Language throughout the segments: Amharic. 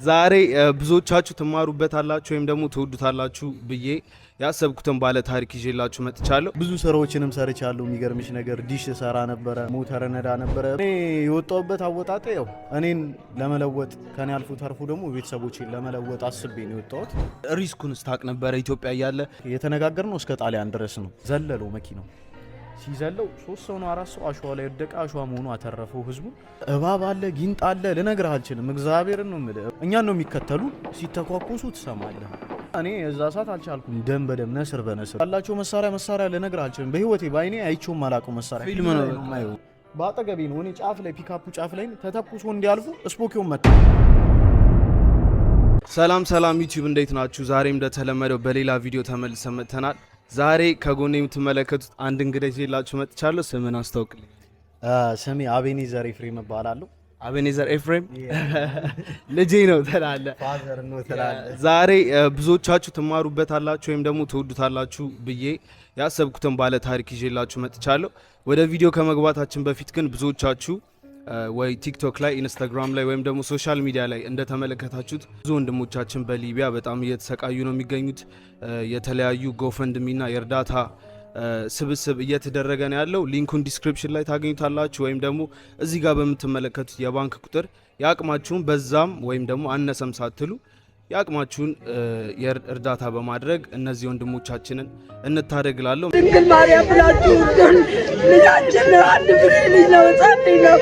ዛሬ ብዙዎቻችሁ ትማሩበታላችሁ ወይም ደግሞ ትወዱታላችሁ ብዬ ያሰብኩትን ባለ ታሪክ ይዤላችሁ መጥቻለሁ። ብዙ ስራዎችንም ሰርቻለሁ። የሚገርምሽ ነገር ዲሽ ሰራ ነበረ፣ ሞተር ነዳ ነበረ። እኔ የወጣሁበት አወጣጤ ያው እኔን ለመለወጥ ከኔ አልፎ ተርፎ ደግሞ ቤተሰቦቼን ለመለወጥ አስቤ ነው የወጣሁት። ሪስኩን ስታቅ ነበረ ኢትዮጵያ እያለ የተነጋገርነው እስከ ጣሊያን ድረስ ነው። ዘለለው መኪናው ሲዘለው 3 ሰው ነው 4 ሰው አሸዋ ላይ ወደቀ። አሸዋ መሆኑ አተረፈው ህዝቡ። እባብ አለ፣ ጊንጥ አለ፣ ልነግርህ አልችልም። እግዚአብሔርን ነው የምልህ። እኛን ነው የሚከተሉ፣ ሲተኳኩሱ ትሰማለህ። እኔ እዛ ሰዓት አልቻልኩም። ደም በደም ነስር በነስር ያላቸው መሳሪያ ልነግርህ አልችልም። በህይወቴ ባይኔ አይቼውም አላውቀው መሳሪያ ፊልም ነው የማየው። በአጠገቤ ነው እኔ ጫፍ ላይ ፒካፑ ጫፍ ላይ ተተኩሶ እንዲያልፉ ስፖኪውን መታ። ሰላም ዩቲዩብ እንዴት ናችሁ? ዛሬም እንደተለመደው በሌላ ቪዲዮ ተመልሰን መጥተናል። ዛሬ ከጎኔ የምትመለከቱት አንድ እንግዳ ይዤላችሁ መጥቻለሁ። ስምን አስተዋውቅልኝ። ስሜ አቤኔዘር ኤፍሬም እባላለሁ። አቤኔዘር ኤፍሬም ልጄ ነው ትላለህ፣ ፋዘር ነው ትላለህ። ዛሬ ብዙዎቻችሁ ትማሩበታላችሁ ወይም ደግሞ ትወዱታላችሁ ብዬ ያሰብኩትን ባለ ታሪክ ይዤላችሁ መጥቻለሁ። ወደ ቪዲዮ ከመግባታችን በፊት ግን ብዙዎቻችሁ ወይ ቲክቶክ ላይ ኢንስታግራም ላይ ወይም ደግሞ ሶሻል ሚዲያ ላይ እንደተመለከታችሁት ብዙ ወንድሞቻችን በሊቢያ በጣም እየተሰቃዩ ነው የሚገኙት። የተለያዩ ጎፈንድሚና የእርዳታ ስብስብ እየተደረገ ነው ያለው። ሊንኩን ዲስክሪፕሽን ላይ ታገኙታላችሁ፣ ወይም ደግሞ እዚህ ጋር በምትመለከቱት የባንክ ቁጥር የአቅማችሁን በዛም ወይም ደግሞ አነሰም ሳትሉ የአቅማችሁን እርዳታ በማድረግ እነዚህ ወንድሞቻችንን እንታደግላለሁ። ድንግል ማርያም ብላችሁ ልጃችን አንድ ፍሬ ልጅ ነው፣ ጻድቅ ነው።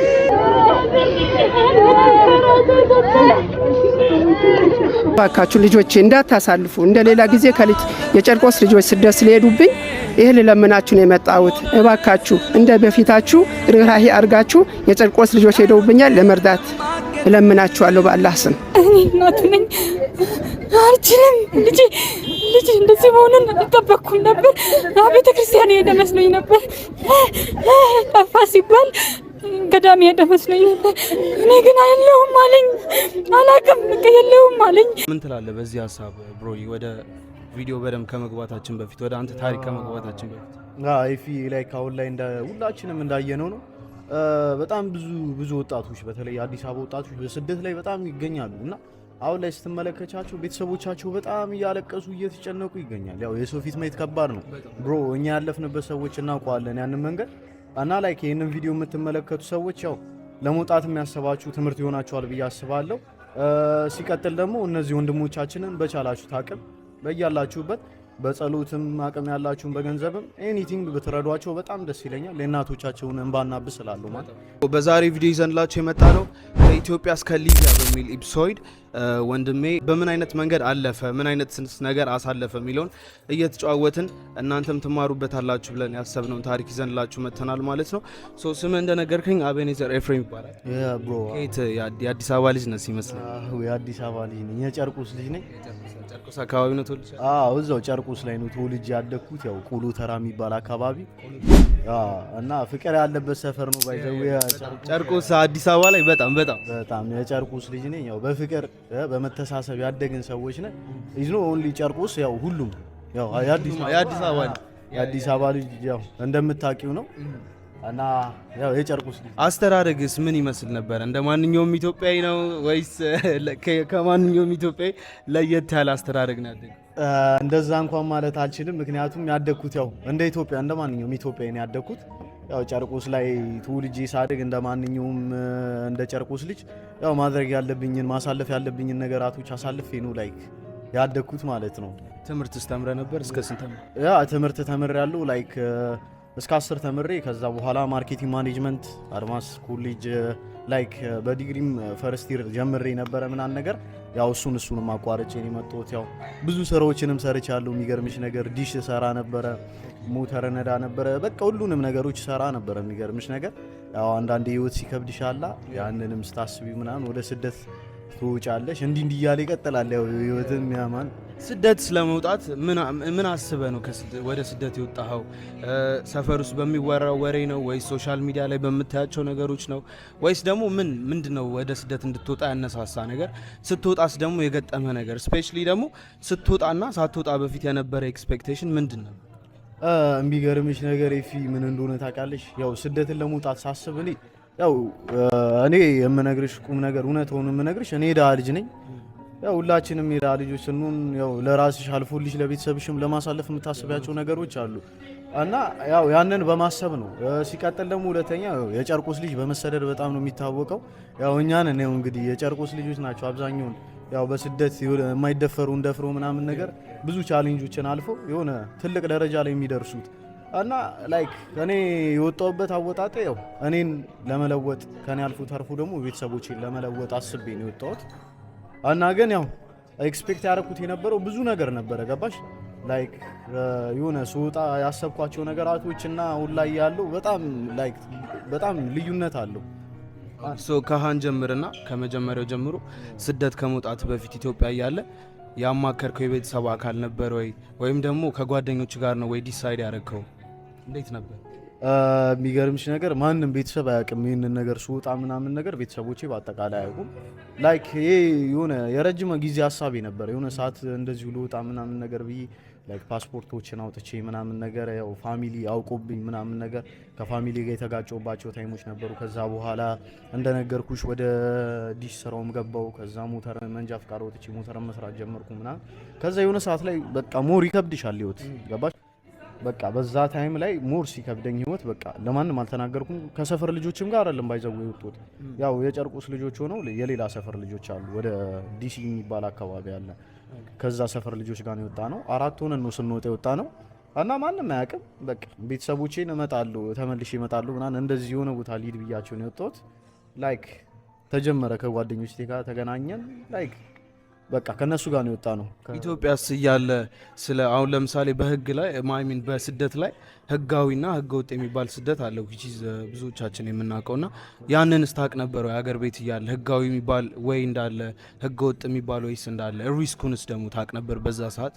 ባካችሁ ልጆቼ እንዳታሳልፉ። እንደሌላ ጊዜ የጨርቆስ ልጆች ስደት ስለሄዱብኝ ይሄን ለምናችሁ ነው የመጣሁት። እባካችሁ እንደ በፊታችሁ ርህራሄ አርጋችሁ የጨርቆስ ልጆች ሄደውብኛል ለመርዳት እለምናችኋለሁ በአላህ ስም። እኔ እናቱ ነኝ፣ አልችልም። ልጄ እንደዚህ መሆኑን አልጠበቅኩም ነበር። ቤተ ክርስቲያን ሄደ መስሎኝ ነበር። ጠፋ ሲባል ገዳም ሄደ መስሎኝ ነበር። እኔ ግን የለውም አለኝ። አላውቅም፣ የለውም አለኝ። ምን ትላለህ በዚህ ሀሳብ ብሮይ? ወደ ቪዲዮ በደም ከመግባታችን በፊት ወደ አንተ ታሪክ ከመግባታችን በፊት ኤፊ ላይ ካሁን ላይ ሁላችንም እንዳየነው ነው። በጣም ብዙ ወጣቶች በተለይ አዲስ አበባ ወጣቶች በስደት ላይ በጣም ይገኛሉ እና አሁን ላይ ስትመለከቻቸው ቤተሰቦቻቸው በጣም እያለቀሱ እየተጨነቁ ይገኛል። ያው የሰው ፊት ማየት ከባድ ነው ብሮ። እኛ ያለፍንበት ሰዎች እናውቀዋለን ያንን መንገድ እና ላይክ ይህንን ቪዲዮ የምትመለከቱ ሰዎች ያው ለመውጣት የሚያስባችሁ ትምህርት ይሆናችኋል ብዬ አስባለሁ። ሲቀጥል ደግሞ እነዚህ ወንድሞቻችንን በቻላችሁት አቅም በያላችሁበት በጸሎትም አቅም ያላችሁን በገንዘብም ኤኒቲንግ ብትረዷቸው በጣም ደስ ይለኛል። ለእናቶቻቸውን እንባና ብስላሉ ማለት በዛሬ ቪዲዮ ይዘንላችሁ የመጣ ነው ከኢትዮጵያ እስከ ሊቢያ በሚል ኢፕሶይድ ወንድሜ በምን አይነት መንገድ አለፈ፣ ምን አይነት ነገር አሳለፈ የሚለውን እየተጨዋወትን እናንተም ትማሩበታላችሁ ብለን ያሰብነውን ታሪክ ይዘንላችሁ መጥተናል ማለት ነው። ሶ ስም እንደነገርከኝ አቤኔዘር ኤፍሬም ይባላል። ብሮ የአዲስ አበባ ልጅ ነህ ይመስላል? የአዲስ አበባ ልጅ ነኝ። የጨርቁስ ልጅ ነኝ። ጨርቁስ አካባቢ ነው ተወልጄ? እዛው ጨርቁስ ላይ ነው ተወልጄ ያደግኩት። ያው ቆሎ ተራ የሚባል አካባቢ እና ፍቅር ያለበት ሰፈር ነው። ባይዘው ጨርቁስ አዲስ አበባ ላይ በጣም የጨርቁስ ልጅ ነኝ። ያው በፍቅር በመተሳሰብ ያደግን ሰዎች ነን። ኢዝኖ ኦንሊ ጨርቁስ ያው ሁሉም ያው የአዲስ አበባ ልጅ ያው እንደምታውቂው ነው እና ያው የጨርቁስ ልጅ። አስተዳደግስ ምን ይመስል ነበር? እንደ ማንኛውም ኢትዮጵያዊ ነው ወይስ ከማንኛውም ኢትዮጵያዊ ለየት ያለ አስተዳደግ ነው ያደገው? እንደዛ እንኳን ማለት አልችልም። ምክንያቱም ያደግኩት ያው እንደ ኢትዮጵያ እንደ ማንኛውም ኢትዮጵያዊ ነው ያደግኩት። ያው ጨርቁስ ላይ ትውልጄ ሳድግ እንደ ማንኛውም እንደ ጨርቁስ ልጅ ያው ማድረግ ያለብኝን ማሳለፍ ያለብኝን ነገራቶች አሳልፌ ነው ላይክ ያደግኩት ማለት ነው። ትምህርትስ ተምረህ ነበር? እስከ ስንት ተምረህ? ያ ትምህርት ተምሬያለሁ ላይክ እስከ 10 ተምሬ ከዛ በኋላ ማርኬቲንግ ማኔጅመንት አድማስ ኮሌጅ ላይክ በዲግሪም ፈርስት ይር ጀምሬ ነበረ ምናምን ነገር ያው እሱንም አቋርጬ ነው የመጣሁት። ያው ብዙ ስራዎችንም ሰርቻለሁ። የሚገርምሽ ነገር ዲሽ ሰራ ነበረ፣ ሞተር ነዳ ነበረ፣ በቃ ሁሉንም ነገሮች ሰራ ነበረ። የሚገርምሽ ነገር ያው አንዳንዴ ህይወት ሲከብድሻላ ያንንም ስታስቢ ምናምን ወደ ስደት ትወጫለሽ። እንዲህ እያለ ይቀጥላል ያው ህይወትን ያማን። ስደት ስለመውጣት ምን አስበህ ነው ወደ ስደት የወጣኸው? ሰፈር ውስጥ በሚወራው ወሬ ነው ወይስ ሶሻል ሚዲያ ላይ በምታያቸው ነገሮች ነው ወይስ ደግሞ ምንድነው ወደ ስደት እንድትወጣ ያነሳሳ ነገር? ስትወጣስ ደግሞ የገጠመ ነገር ስፔሻሊ ደግሞ ስትወጣና ሳትወጣ በፊት የነበረ ኤክስፔክቴሽን ምንድነው? የሚገርምሽ ነገር ኤፊ ምን እንደሆነ ታውቃለሽ? ያው ስደትን ለመውጣት ሳስብ እኔ የምነግርሽ ቁም ነገር እውነት ሆኖ የምነግርሽ እኔ ደሃ ልጅ ነኝ። ያው ሁላችንም የራ ልጆች ስንሆን ያው ለራስሽ አልፎልሽ ለቤተሰብሽም ለማሳለፍ የምታስቢያቸው ነገሮች አሉ እና ያው ያንን በማሰብ ነው። ሲቀጥል ደግሞ ሁለተኛ የጨርቆስ ልጅ በመሰደድ በጣም ነው የሚታወቀው። ያው እኛን ነው እንግዲህ የጨርቆስ ልጆች ናቸው አብዛኛውን ያው በስደት የማይደፈሩ እንደፍሮ ምናምን ነገር ብዙ ቻሌንጆችን አልፎ የሆነ ትልቅ ደረጃ ላይ የሚደርሱት እና ላይክ እኔ የወጣሁበት አወጣጤ ያው እኔን ለመለወጥ ከኔ አልፎ ተርፎ ደግሞ ቤተሰቦቼን ለመለወጥ አስቤ ነው የወጣሁት እና ግን ያው ኤክስፔክት ያደረኩት የነበረው ብዙ ነገር ነበረ ገባሽ ላይክ የሆነ ስወጣ ያሰብኳቸው ነገራቶች እና አሁን ላይ ያለው በጣም ልዩነት አለው። ከሃን ጀምርና ከመጀመሪያው ጀምሮ ስደት ከመውጣት በፊት ኢትዮጵያ እያለ ያማከርከው የቤተሰብ አካል ነበር ወይም ደግሞ ከጓደኞች ጋር ነው ወይ ዲሳይድ ያደረከው? እንዴት ነበር? የሚገርምሽ ነገር ማንም ቤተሰብ አያውቅም ይህንን ነገር ስወጣ ምናምን ነገር ቤተሰቦቼ በአጠቃላይ አያውቁም። ላይክ ይሄ የሆነ የረጅም ጊዜ ሀሳቤ ነበር የሆነ ሰዓት እንደዚሁ ልወጣ ምናምን ነገር ብዬ ላይክ ፓስፖርቶችን አውጥቼ ምናምን ነገር ያው ፋሚሊ አውቆብኝ ምናምን ነገር ከፋሚሊ ጋር የተጋጨውባቸው ታይሞች ነበሩ። ከዛ በኋላ እንደነገርኩሽ ወደ ዲሽ ስራውም ገባው። ከዛ ሞተር መንጃ ፍቃድ አውጥቼ ሞተር መስራት ጀመርኩ ምናምን። ከዛ የሆነ ሰዓት ላይ በቃ ሞር ይከብድሻል ህይወት ገባሽ። በቃ በዛ ታይም ላይ ሞር ሲከብደኝ ህይወት በቃ ለማንም አልተናገርኩም። ከሰፈር ልጆችም ጋር አይደለም ባይዘው የወጡት ያው የጨርቆስ ልጆች ሆነው የሌላ ሰፈር ልጆች አሉ ወደ ዲሲ የሚባል አካባቢ አለ። ከዛ ሰፈር ልጆች ጋር ነው የወጣ ነው። 4 ሆነን ነው ስንወጣ የወጣ ነው እና ማንም አያውቅም። በቃ ቤተሰቦቼን እመጣለሁ ተመልሼ እመጣለሁ ምናምን እንደዚህ የሆነ ቦታ ሊድ ብያቸው ነው የወጣሁት። ላይክ ተጀመረ ከጓደኞቼ ጋር ተገናኘን ላይክ በቃ ከነሱ ጋር ነው የወጣ ነው። ኢትዮጵያስ እያለ ስለ አሁን ለምሳሌ በህግ ላይ ማይሚን በስደት ላይ ህጋዊና ህገወጥ የሚባል ስደት አለ which is ብዙዎቻችን የምናውቀውና ያንን ስታቅ ነበር ወይ ሀገር ቤት እያለ ህጋዊ የሚባል ወይ እንዳለ ህገወጥ የሚባል ወይስ እንዳለ ሪስኩንስ ደግሞ ታቅ ነበር በዛ ሰዓት?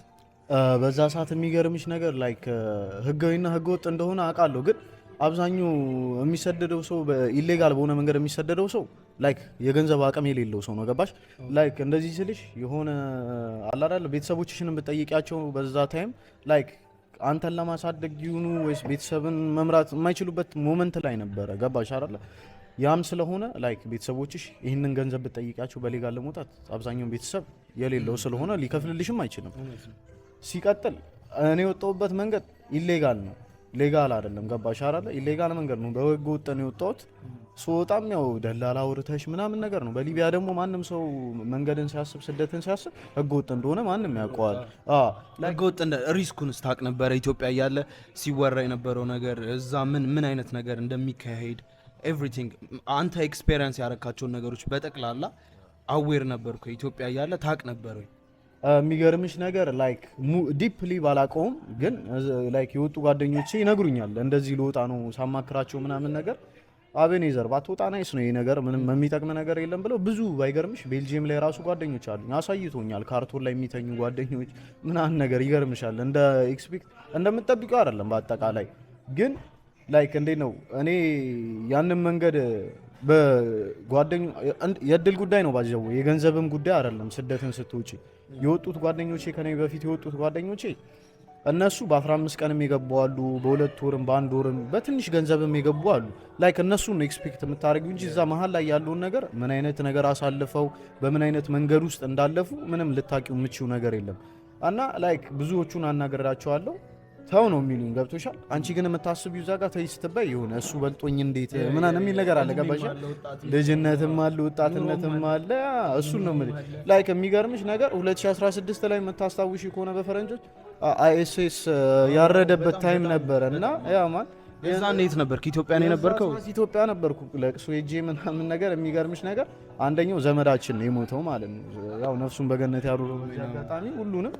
በዛ ሰዓት የሚገርምሽ ነገር ላይክ ህጋዊና ህገወጥ እንደሆነ አውቃለሁ ግን አብዛኛው የሚሰደደው ሰው በኢሌጋል በሆነ መንገድ የሚሰደደው ሰው ላይክ የገንዘብ አቅም የሌለው ሰው ነው ገባሽ። ላይክ እንደዚህ ስልሽ የሆነ አላዳለ ቤተሰቦችሽን ብትጠይቂያቸው በዛ ታይም ላይክ አንተን ለማሳደግ ይሁኑ ወይስ ቤተሰብን መምራት የማይችሉበት ሞመንት ላይ ነበረ ገባሽ አይደለ። ያም ስለሆነ ላይክ ቤተሰቦችሽ ይህንን ገንዘብ ብትጠይቂያቸው በሌጋል ለመውጣት አብዛኛው ቤተሰብ የሌለው ስለሆነ ሊከፍልልሽም አይችልም። ሲቀጥል እኔ የወጣሁበት መንገድ ኢሌጋል ነው ሌጋል አይደለም ገባሽ አይደለ። ኢሌጋል መንገድ ነው በህገ ወጥ ነው የወጣሁት። ስወጣም ያው ደላላ አውርተሽ ምናምን ነገር ነው። በሊቢያ ደግሞ ማንም ሰው መንገድን ሲያስብ ስደትን ሲያስብ ህገ ወጥ እንደሆነ ማንም ያውቀዋል። ህገ ወጥ እንደ ሪስኩን ስታቅ ነበረ ኢትዮጵያ እያለ ሲወራ የነበረው ነገር እዛ ምን አይነት ነገር እንደሚካሄድ ኤቭሪቲንግ አንተ ኤክስፔሪየንስ ያረካቸውን ነገሮች በጠቅላላ አዌር ነበርኩ ኢትዮጵያ እያለ ታቅ ነበር ወይ? የሚገርምሽ ነገር ላይክ ዲፕሊ ባላቀውም ግን ላይክ የወጡ ጓደኞቼ ይነግሩኛል እንደዚህ ልወጣ ነው ሳማክራቸው ምናምን ነገር አቤኔዘር ባትወጣ ናይስ ነው ይሄ ነገር ምንም የሚጠቅም ነገር የለም ብለው ብዙ ባይገርምሽ ቤልጂየም ላይ ራሱ ጓደኞች አሉኝ አሳይቶኛል። ካርቶን ላይ የሚተኙ ጓደኞች ምናምን ነገር ይገርምሻል። እንደ ኤክስፔክት እንደምትጠብቀው አይደለም በአጠቃላይ ግን ላይክ እንዴት ነው እኔ ያንን መንገድ በጓደኞ የእድል ጉዳይ ነው ባጀው የገንዘብም ጉዳይ አይደለም። ስደትን ስትውጪ የወጡት ጓደኞቼ ከኔ በፊት የወጡት ጓደኞቼ እነሱ በ15 ቀንም የገቡ አሉ፣ በ2 ወርም በ1 ወርም በትንሽ ገንዘብም የገቡ አሉ። ላይክ እነሱን ኤክስፔክት የምታደርጊው እንጂ እዛ መሀል ላይ ያለውን ነገር ምን አይነት ነገር አሳልፈው በምን አይነት መንገድ ውስጥ እንዳለፉ ምንም ልታቂው የምችው ነገር የለም። እና ላይክ ብዙዎቹን አናገራቸዋለሁ ተው ነው የሚሉኝ ገብቶሻል። አንቺ ግን የምታስቢው እዛ ጋር ተይ ስትባይ የሆነ እሱ በልጦኝ እንዴት ምናምን የሚል ነገር አለ ገባሽ። ልጅነትም አለ ወጣትነትም አለ እሱን ነው የምልሽ። ላይክ የሚገርምሽ ነገር 2016 ላይ የምታስታውሺ ከሆነ በፈረንጆች አይኤስኤስ ያረደበት ታይም ነበረ እና ያ ማን የዛን የት ነበርክ? ኢትዮጵያ ነው የነበርከው? ኢትዮጵያ ነበርኩ ለቅሶ ሄጄ ምናምን ነገር። የሚገርምሽ ነገር አንደኛው ዘመዳችን ነው የሞተው ማለት ነው። ያው ነፍሱን በገነት ያሩሩ አጋጣሚ ሁሉንም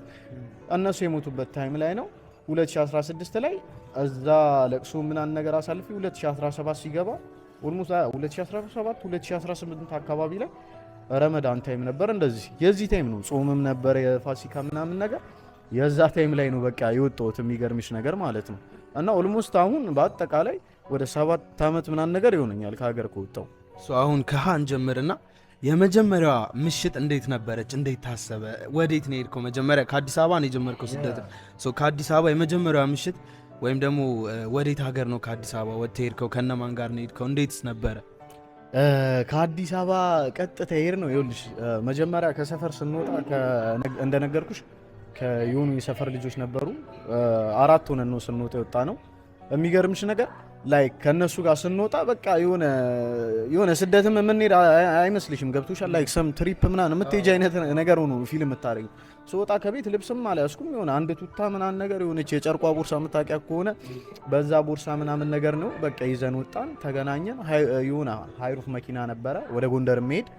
እነሱ የሞቱበት ታይም ላይ ነው 2016 ላይ እዛ ለቅሶ ምናምን ነገር አሳልፊ 2017 ሲገባ ኦልሞስት 2017 2018 አካባቢ ላይ ረመዳን ታይም ነበር። እንደዚህ የዚህ ታይም ነው ጾምም ነበር የፋሲካ ምናምን ነገር የዛ ታይም ላይ ነው በቃ የወጣሁት የሚገርምሽ ነገር ማለት ነው። እና ኦልሞስት አሁን በአጠቃላይ ወደ 7 አመት ምናምን ነገር ይሆነኛል ከሀገር ከወጣሁ። አሁን ከሃን ጀምርና የመጀመሪያዋ ምሽት እንዴት ነበረች? እንዴት ታሰበ? ወዴት ነው የሄድከው? መጀመሪያ ከአዲስ አበባ ነው የጀመርከው ስደት። ከአዲስ አበባ የመጀመሪያዋ ምሽት ወይም ደግሞ ወዴት ሀገር ነው ከአዲስ አበባ ወጥተህ ሄድከው? ከነማን ጋር ነው ሄድከው? እንዴትስ ነበረ? ከአዲስ አበባ ቀጥታ ሄድ ነው። ይኸውልሽ መጀመሪያ ከሰፈር ስንወጣ እንደነገርኩሽ ከየሆኑ የሰፈር ልጆች ነበሩ 4 ሆነን ነው ስንወጣ የወጣ ነው። የሚገርምሽ ነገር ላይክ ከነሱ ጋር ስንወጣ በቃ የሆነ ስደትም የምንሄድ አይመስልሽም። ገብቶሻል? ላይክ ሰም ትሪፕ ምናምን የምትሄጂ አይነት ነገር ሆኖ ፊልም የምታደርጊው። ስወጣ ከቤት ልብስም አልያዝኩም። የሆነ አንድ ቱታ ምናምን ነገር የሆነች የጨርቋ ቦርሳ የምታውቂያ ከሆነ በዛ ቦርሳ ምናምን ነገር ነው በቃ ይዘን ወጣን። ተገናኘን። የሆነ ሃይሩፍ መኪና ነበረ ወደ ጎንደር የሚሄድ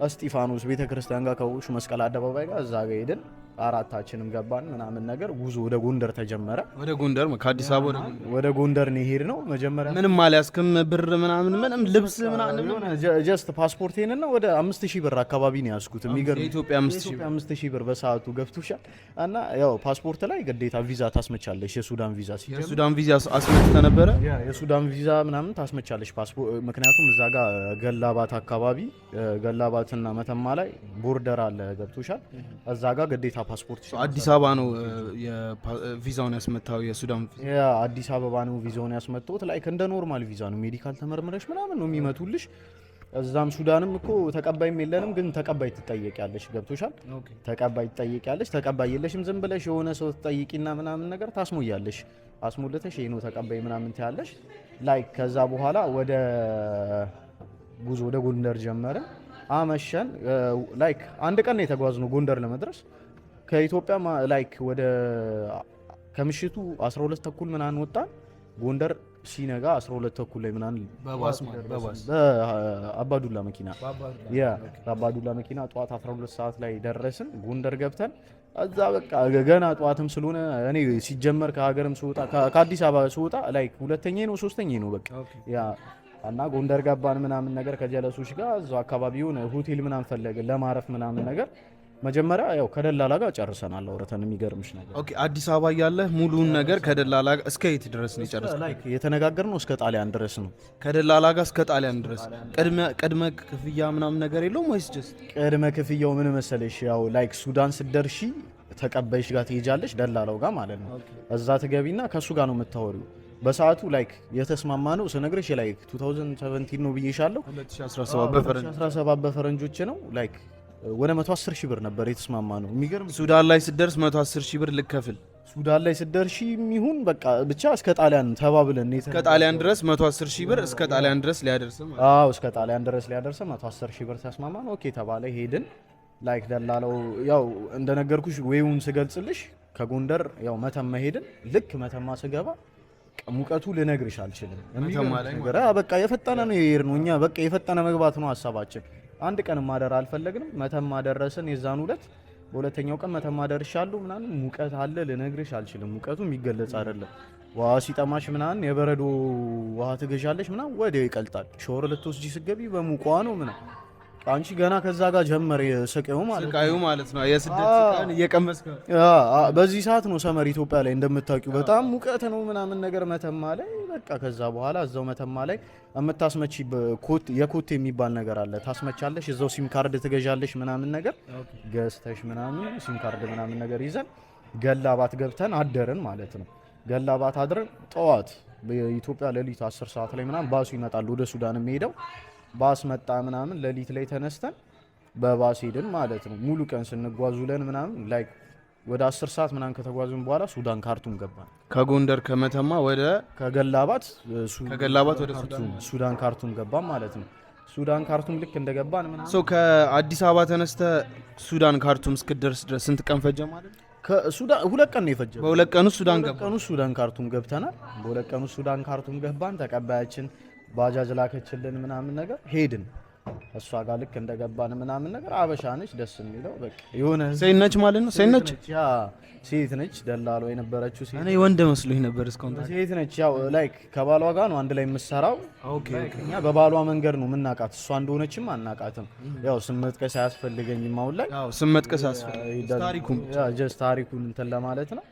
እስጢፋኖስ ቤተክርስቲያን ጋር ከውሽ መስቀል አደባባይ ጋር እዛ ጋር ሄድን። 4ታችንም ገባን ምናምን ነገር ጉዞ ወደ ጎንደር ተጀመረ። ወደ ጎንደር ከአዲስ አበባ ወደ ጎንደር ነው ሄድ ነው። መጀመሪያ ምንም አልያዝክም? ብር ምናምን ምንም ልብስ ምናምን ጀስት ፓስፖርቴንና ወደ 5000 ብር አካባቢ ነው ያዝኩት። የሚገርም የኢትዮጵያ 5000 ብር በሰዓቱ ገብቶሻል። እና ያው ፓስፖርት ላይ ግዴታ ቪዛ ታስመቻለሽ። የሱዳን ቪዛ የሱዳን ቪዛ አስመጥተ ነበረ። የሱዳን ቪዛ ምናምን ታስመቻለሽ ፓስፖርት። ምክንያቱም እዛ ጋር ገላባት አካባቢ ገላባትና መተማ ላይ ቦርደር አለ። ገብቶሻል? እዛ ጋር ግዴታ ፓስፖርት አዲስ አበባ ነው ቪዛውን ያስመታው። የሱዳን አዲስ አበባ ነው ቪዛውን ያስመጣሁት። ላይክ እንደ ኖርማል ቪዛ ነው። ሜዲካል ተመርምረሽ ምናምን ነው የሚመቱልሽ። እዛም ሱዳንም እኮ ተቀባይም የለንም፣ ግን ተቀባይ ትጠየቂያለሽ። ገብቶሻል? ተቀባይ ትጠየቂያለሽ። ተቀባይ የለሽም ዝም ብለሽ የሆነ ሰው ትጠይቂና ምናምን ነገር ታስሞያለሽ። አስሞልተሽ ይሄ ነው ተቀባይ ምናምን ትያለሽ። ላይክ ከዛ በኋላ ወደ ጉዞ ወደ ጎንደር ጀመርን። አመሸን። ላይክ አንድ ቀን ነው የተጓዝነው ጎንደር ለመድረስ ከኢትዮጵያ ላይክ ወደ ከምሽቱ 12 ተኩል ምናምን ወጣን። ጎንደር ሲነጋ 12 ተኩል ላይ ምናምን በአባዱላ መኪና በአባዱላ መኪና ጠዋት 12 ሰዓት ላይ ደረስን። ጎንደር ገብተን እዛ በቃ ገና ጠዋትም ስለሆነ እኔ ሲጀመር ከሀገርም ስወጣ ከአዲስ አበባ ስወጣ ላይክ ሁለተኛ ነው ሶስተኛ ነው በቃ ያ እና ጎንደር ገባን ምናምን ነገር ከጀለሶች ጋር እዛው አካባቢ የሆነ ሆቴል ምናምን ፈለግን ለማረፍ ምናምን ነገር። መጀመሪያ ያው ከደላላ ጋር ጨርሰናል አውርተን። የሚገርምሽ ነገር ኦኬ፣ አዲስ አበባ ያለህ ሙሉውን ነገር ከደላላ ጋር እስከ የት ድረስ ነው የጨረስነው? ላይክ የተነጋገርነው እስከ ጣሊያን ድረስ ነው። ከደላላ ጋር እስከ ጣሊያን ድረስ ቅድመ ክፍያ ምናምን ነገር የለውም ወይስ ጀስት? ቅድመ ክፍያው ምን መሰለሽ፣ ያው ላይክ ሱዳን ስትደርሺ ተቀባይሽ ጋር ትሄጃለሽ፣ ደላላው ጋር ማለት ነው። እዛ ትገቢና ከሱ ጋር ነው የምታወሪው። በሰዓቱ ላይክ የተስማማ ነው ስነግርሽ ላይክ 2017 ነው ብዬሻለሁ። 2017 በፈረንጆች ነው። ላይክ ወደ 110 ሺህ ብር ነበር የተስማማ ነው። የሚገርም ሱዳን ላይ ስትደርስ 110 ሺህ ብር ልከፍል። ሱዳን ላይ ስትደርሺ የሚሆን በቃ ብቻ እስከ ጣሊያን ተባብለን እስከ ጣሊያን ድረስ 110 ሺህ ብር እስከ ጣሊያን ድረስ ሊያደርስ ማለት ነው። አዎ እስከ ጣሊያን ድረስ ሊያደርስ 110 ሺህ ብር ተስማማን። ኦኬ ተባለ። ሄድን። ላይክ ደላለው ያው እንደነገርኩሽ ወይውን ስገልጽልሽ ከጎንደር ያው መተማ ሄድን። ልክ መተማ ስገባ ሙቀቱ ልነግርሽ አልችልም። በቃ የፈጠነ ነው የሄድ ነው። እኛ በቃ የፈጠነ መግባት ነው ሀሳባችን። አንድ ቀን ማደር አልፈለግንም። መተማ ደረስን። የዛን ሁለት በሁለተኛው ቀን መተማ ደርሻለሁ ምናምን። ሙቀት አለ ልነግርሽ አልችልም። ሙቀቱ የሚገለጽ አይደለም። ውሃ ሲጠማሽ ምናምን የበረዶ ውሃ ትገዣለሽ ምናምን ወዲያው ይቀልጣል። ሾር ልትወስጂ ስትገቢ በሙቋ ነው ምናምን። አንቺ ገና ከዛ ጋር ጀመረ ስቃዩ ማለት ነው። የስደት ስቃን እየቀመስከ በዚህ ሰዓት ነው ሰመር ኢትዮጵያ ላይ እንደምታውቂው በጣም ሙቀት ነው ምናምን ነገር መተማ ላይ በቃ። ከዛ በኋላ እዛው መተማ ላይ የምታስመቺ የኮቴ የሚባል ነገር አለ። ታስመቻለሽ። እዛው ሲም ካርድ ትገዣለሽ ምናምን ነገር ገዝተሽ ምናምን ሲም ካርድ ምናምን ነገር ይዘን ገላባት ገብተን አደርን ማለት ነው። ገላባት አድረን ጠዋት በኢትዮጵያ ሌሊት 10 ሰዓት ላይ ምናምን ባሱ ይመጣል ወደ ሱዳን የሚሄደው ባስ መጣ ምናምን። ሌሊት ላይ ተነስተን በባስ ሄድን ማለት ነው። ሙሉ ቀን ስንጓዝ ውለን ምናምን ላይክ ወደ 10 ሰዓት ምናምን ከተጓዝን በኋላ ሱዳን ካርቱም ገባን። ከጎንደር ከመተማ ወደ ከገላባት ወደ ሱዳን ካርቱም ገባን ማለት ነው። ሱዳን ካርቱም ልክ እንደገባን ምናምን ከአዲስ አበባ ተነስተ ሱዳን ካርቱም እስክደርስ ድረስ ስንት ቀን ፈጀ ማለት ነው? ከሱዳን 2 ቀን ነው የፈጀው። በሁለት ቀኑ ሱዳን ካርቱም ገብተናል። በሁለት ቀኑ ሱዳን ካርቱም ገባን። ተቀባያችን ባጃጅ ላከችልን ምናምን ነገር ሄድን። እሷ ጋር ልክ እንደገባን ምናምን ነገር አበሻ ነች ደስ የሚለው በቃ የሆነ ሴት ነች ማለት ነው። ሴት ነች ሴት ነች ደላሎ የነበረችው ሴት። እኔ ወንድ መስሎኝ ነበር እስካሁን። ሴት ነች። ያው ላይክ ከባሏ ጋር ነው አንድ ላይ የምትሰራው። ኦኬ እኛ በባሏ መንገድ ነው የምናውቃት። እሷ እንደሆነችም አናውቃትም። ያው ስም መጥቀስ አያስፈልገኝም አሁን ላይ። ያው ስም መጥቀስ አያስፈልግም። ታሪኩን እንትን ለማለት ነው።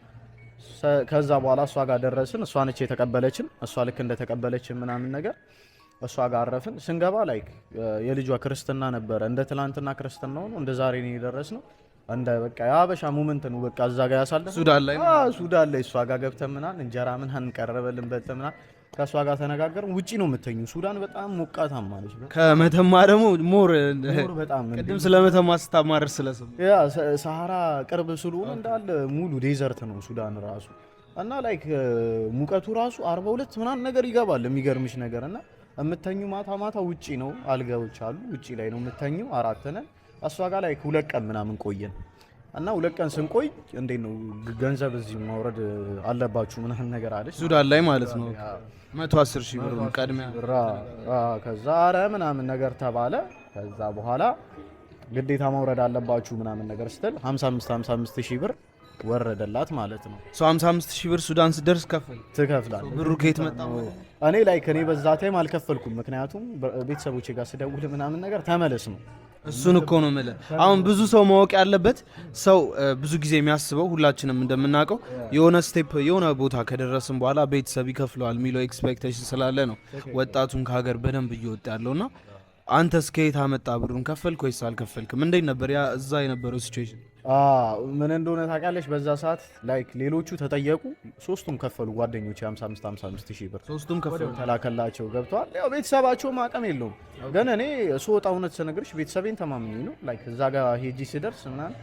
ከዛ በኋላ እሷ ጋር ደረስን። እሷ ነች የተቀበለችን። እሷ ልክ እንደተቀበለችን ምናምን ነገር እሷ ጋር አረፍን። ስንገባ ላይክ የልጇ ክርስትና ነበረ። እንደ ትላንትና ክርስትና ሆኖ እንደ ዛሬ ነው የደረስነው። እንደ በቃ የአበሻ ሞመንት ነው በቃ እዛ ጋር ያሳለፈ ሱዳን ላይ እሷ ጋር ገብተን ምናምን እንጀራ ምናምን ቀረበልን በልተን ምናምን። ከሷ ጋር ተነጋገርን። ውጪ ነው የምተኙ። ሱዳን በጣም ሞቃታማ ነች። ከመተማ ደግሞ ሞር በጣም ቅድም ስለመተማ ስታማርር ስለሰሙ ያ ሰሃራ ቅርብ ስለሆነ እንዳለ ሙሉ ዴዘርት ነው ሱዳን ራሱ እና ላይክ ሙቀቱ ራሱ 42 ምናምን ነገር ይገባል። የሚገርምሽ ነገር እና የምተኙ ማታ ውጪ ነው። አልጋዎች አሉ ውጪ ላይ ነው የምተኙ። 4 ነን። እሷ ጋር ላይክ 2 ቀን ምናምን ቆየን እና 2 ቀን ስንቆይ እንዴት ነው ገንዘብ እዚህ ማውረድ አለባችሁ ምናምን ነገር አለች ሱዳን ላይ ማለት ነው 110,000 ብር ቀድሚያ ከዛ አረ ምናምን ነገር ተባለ። ከዛ በኋላ ግዴታ ማውረድ አለባችሁ ምናምን ነገር ስትል 55,000 ብር ወረደላት ማለት ነው። 55,000 ብር ሱዳን ስደርስ ትከፍላለህ። ብሩ ከየት መጣ? እኔ ላይክ እኔ በዛ ታይም አልከፈልኩም። ምክንያቱም ቤተሰቦቼ ጋር ስደውል ምናምን ነገር ተመለስ ነው። እሱን እኮ ነው የምልህ። አሁን ብዙ ሰው ማወቅ ያለበት ሰው ብዙ ጊዜ የሚያስበው ሁላችንም እንደምናውቀው የሆነ ስቴፕ የሆነ ቦታ ከደረስን በኋላ ቤተሰብ ይከፍለዋል የሚለው ኤክስፔክቴሽን ስላለ ነው ወጣቱን ከሀገር በደንብ እየወጣ ያለውና አንተስ ከየት አመጣ ብሩን? ከፈልክ ወይስ አልከፈልክም? እንዴት ነበር ያ እዛ የነበረው ሲቹዌሽን? ምን እንደሆነ ታውቂያለሽ? በዛ ሰዓት ላይክ ሌሎቹ ተጠየቁ፣ ሶስቱም ከፈሉ። ጓደኞቼ 55,000 ብር ሶስቱም ከፈሉ ተላከላቸው። ገብቷል። ያው ቤተሰባቸውም አቅም የለውም። ግን እኔ ስወጣ እውነት ስነግርሽ ቤተሰቤን ተማምኜ ነው ላይክ እዛ ጋር ሄጂ ስደርስ ምናምን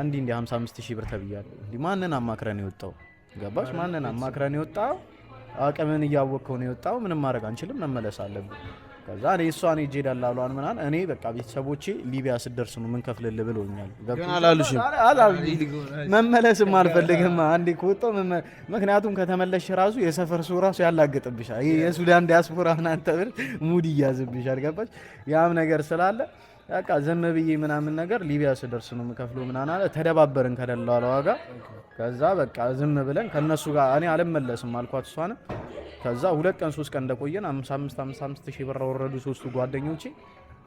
እንዲህ 55,000 ብር ተብያለሁ። እንዲህ ማንን አማክረን የወጣው? ገባሽ? ማንን አማክረን የወጣው? አቅምን እያወቅከው ነው የወጣው። ምንም ማድረግ አንችልም፣ መመለስ አለብን። ከዛ እኔ እሷን ሄጄ ደላሏን ምናምን እኔ በቃ ቤተሰቦቼ ሊቢያ ስደርስ ነው ምን ከፍልልህ ብሎኛል። ግን አላሉሽም? መመለስም አልፈልግም አንዴ ከወጣሁ ምክንያቱም ከተመለሽ ራሱ የሰፈር ሰው ራሱ ያላግጥብሻል። ይሄ የሱዳን ዲያስፖራ ምናምን ተብር ሙድ ይያዝብሻል። ገባሽ? ያም ነገር ስላለ በቃ ዝም ብዬ ምናምን ነገር ሊቢያ ስደርስ ነው የምከፍለው ምናምን አለ። ተደባበርን ከደላሏ ጋር። ከዛ በቃ ዝም ብለን ከነሱ ጋር እኔ አልመለስም አልኳት እሷን። ከዛ 2 ቀን 3 ቀን እንደቆየን 55,000 ብር ወረዱ ሶስቱ ጓደኞቼ።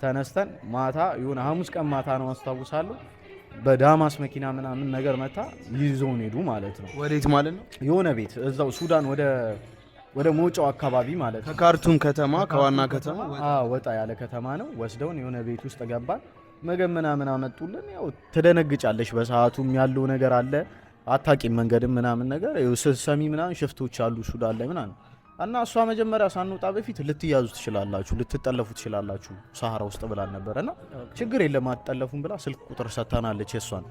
ተነስተን ማታ የሆነ ሐሙስ ቀን ማታ ነው አስታውሳለሁ በዳማስ መኪና ምናምን ነገር መታ ይዞን ሄዱ ማለት ነው። ወዴት ማለት ነው? የሆነ ቤት እዛው ሱዳን ወደ ሞጫው አካባቢ ማለት ነው። ከካርቱም ከተማ ከዋና ከተማ ወጣ ያለ ከተማ ነው። ወስደውን የሆነ ቤት ውስጥ ገባን። ምግብ ምናምን አመጡልን። ያው ትደነግጫለሽ፣ በሰዓቱም ያለው ነገር አለ አታቂም መንገድም ምናምን ነገር ሰሚ ምናምን ሽፍቶች አሉ ሱዳን ላይ ምናምን እና እሷ መጀመሪያ ሳንወጣ በፊት ልትያዙ ትችላላችሁ፣ ልትጠለፉ ትችላላችሁ ሰሃራ ውስጥ ብላን ነበርና ችግር የለም አትጠለፉም ብላ ስልክ ቁጥር ሰጥታናለች የሷን።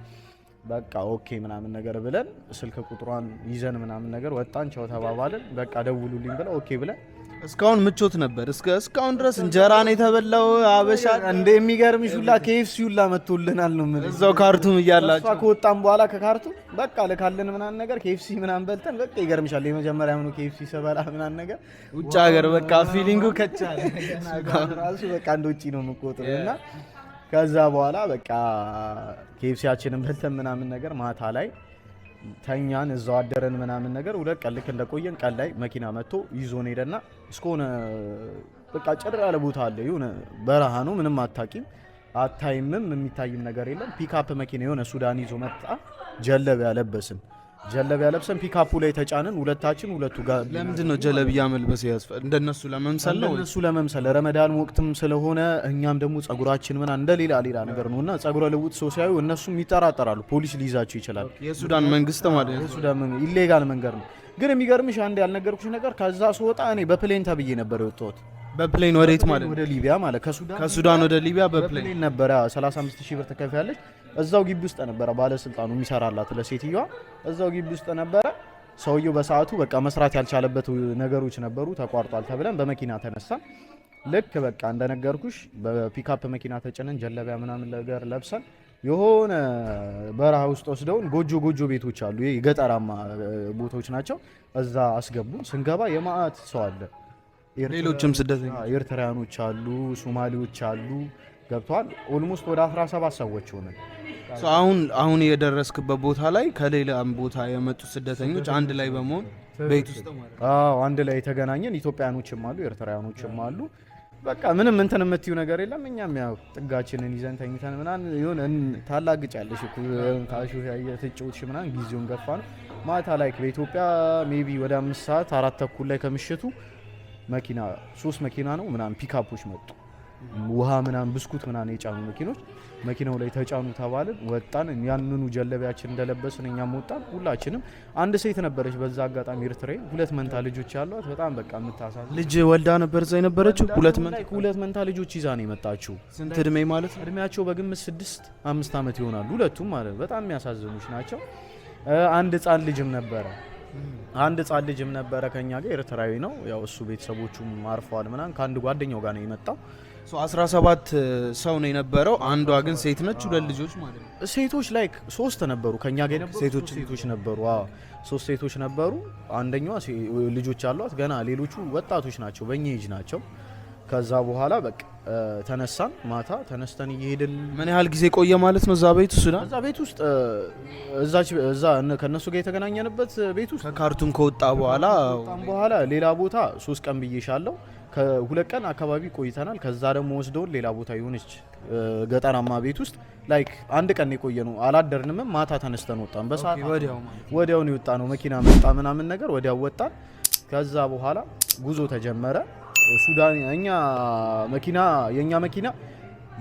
በቃ ኦኬ ምናምን ነገር ብለን ስልክ ቁጥሯን ይዘን ምናምን ነገር ወጣን። ቻው ተባባልን። በቃ ደውሉልኝ ብላ ኦኬ ብለን እስካሁን ምቾት ነበር። እስካሁን ድረስ እንጀራ ነው የተበላው። አበሻ እንደሚገርምሽ ሁላ KFC ሁላ መጥቶልናል ነው ምን እዛው ካርቱም እያላችሁ ከወጣን በኋላ ከካርቱም በቃ ለካለን ምናምን ነገር KFC ምናምን በልተን በቃ ይገርምሻል። የመጀመሪያ ምኑ KFC ሰበላ ምናምን ነገር ውጭ ሀገር በቃ ፊሊንጉ ከቻለ ራሱ በቃ እንደ ውጪ ነው የምቆጥረውና ከዛ በኋላ በቃ KFCያችንን በልተን ምናምን ነገር ማታ ላይ ተኛን እዛው አደረን ምናምን ነገር 2 ቀን ልክ እንደቆየን ቀን ላይ መኪና መጥቶ ይዞን ሄደና እስከሆነ በቃ ጭር ያለ ቦታ አለ። የሆነ በረሃ ነው፣ ምንም አታቂም አታይምም፣ የሚታይም ነገር የለም። ፒካፕ መኪና የሆነ ሱዳን ይዞ መጣ። ጀለቢያ ለብሰን ፒካፑ ላይ ተጫንን። ሁለቱ ጋር ለምንድን ነው ጀለቢያ መልበስ ያስፈ እንደነሱ ለመምሰል ነው? እንደነሱ ለመምሰል ረመዳን ወቅትም ስለሆነ እኛም ደግሞ ጸጉራችን ምና እንደ ሌላ ነገር ነውና ጸጉረ ልውጥ ሰው ሲያዩ እነሱም ይጠራጠራሉ። ፖሊስ ሊይዛቸው ይችላል። የሱዳን መንግስት ማለት ነው። የሱዳን መንግስት ኢሌጋል መንገድ ነው። ግን የሚገርምሽ አንድ ያልነገርኩሽ ነገር ከዛ ስወጣ እኔ በፕሌን ተብዬ ነበር የወጣሁት። በፕሌን ወዴት ማለት? ወደ ሊቢያ ማለት ከሱዳን ወደ ሊቢያ በፕሌን ነበር። 35,000 ብር ተከፍያለሽ። እዛው ግቢ ውስጥ ነበረ ባለስልጣኑ የሚሰራላት ለሴትዮዋ። እዛው ግቢ ውስጥ ነበረ። ሰውየው በሰዓቱ በቃ መስራት ያልቻለበት ነገሮች ነበሩ፣ ተቋርጧል ተብለን በመኪና ተነሳ። ልክ በቃ እንደነገርኩሽ በፒካፕ መኪና ተጭነን ጀለቢያ ምናምን ነገር ለብሰን የሆነ በረሃ ውስጥ ወስደውን ጎጆ ቤቶች አሉ፣ ይሄ ገጠራማ ቦታዎች ናቸው። እዛ አስገቡን። ስንገባ የማአት ሰው አለ። ሌሎችም ስደተኞች ኤርትራውያኖች አሉ፣ ሶማሌዎች አሉ። ገብቷል። ኦልሞስት ወደ 17 ሰዎች ሆነን አሁን የደረስክበት ቦታ ላይ ከሌላም ቦታ የመጡ ስደተኞች አንድ ላይ በመሆን ቤት ውስጥ ማለት አንድ ላይ የተገናኘን ኢትዮጵያኖችም አሉ፣ ኤርትራውያኖችም አሉ። በቃ ምንም እንትን የምትዩ ነገር የለም። እኛም ያው ጥጋችንን ይዘን ተኝተን ምናምን የሆነ ታላግጫለሽ እኮ ታሹ ያየትጭውሽ ምናምን ጊዜውን ገፋ ነው። ማታ ላይ በኢትዮጵያ ሜቢ ወደ 5 ሰዓት 4 ተኩል ላይ ከምሽቱ መኪና 3 መኪና ነው ምናምን ፒካፖች መጡ። ውሃ ምናምን ብስኩት ምናምን የጫኑ መኪኖች መኪናው ላይ ተጫኑ ተባልን። ወጣን። ያንኑ ጀለቢያችን እንደለበስን እኛም ወጣን ሁላችንም። አንድ ሴት ነበረች በዛ አጋጣሚ ኤርትራዊ 2 መንታ ልጆች ያሏት በጣም በቃ የምታሳዝን ልጅ ወልዳ ነበር እዛ የነበረችው። 2 መንታ ልጆች ይዛ ነው የመጣችው። ስንት እድሜ ማለት ነው? እድሜያቸው በግምት 6-5 ዓመት ይሆናሉ ሁለቱም ማለት በጣም የሚያሳዝኑች ናቸው። አንድ ህጻን ልጅም ነበረ ከኛ ጋር ኤርትራዊ ነው። ያው እሱ ቤተሰቦቹም አርፈዋል ምናምን ከአንድ ጓደኛው ጋር ነው የመጣው። 17 ሰው ነው የነበረው። አንዷ ግን ሴት ነች። 2 ልጆች ማለት ነው። ሴቶች ላይ 3 ነበሩ ከኛ ጋር የነበሩ ሴቶች ነበሩ። 3 ሴቶች ነበሩ። አንደኛዋ ልጆች አሏት ገና፣ ሌሎቹ ወጣቶች ናቸው፣ በእኛ ኤጅ ናቸው። ከዛ በኋላ በቃ ተነሳን። ማታ ተነስተን እየሄድን ምን ያህል ጊዜ ቆየ ማለት ነው እዛ ቤት ውስጥ? እዛ ቤት ውስጥ እዛ ከነሱ ጋር የተገናኘንበት ቤት ውስጥ ከካርቱም ከወጣ በኋላ ሌላ ቦታ 3 ቀን ብዬሻለሁ። ከ2 ቀን አካባቢ ቆይተናል። ከዛ ደግሞ ወስደውን ሌላ ቦታ የሆነች ገጠራማ ቤት ውስጥ ላይክ 1 ቀን የቆየ ነው። አላደርንም። ማታ ተነስተን ወጣን። በሰዓት ወዲያው ነው የወጣ ነው። መኪና መጣ ምናምን ነገር ወዲያው ወጣን። ከዛ በኋላ ጉዞ ተጀመረ። ሱዳን የኛ መኪና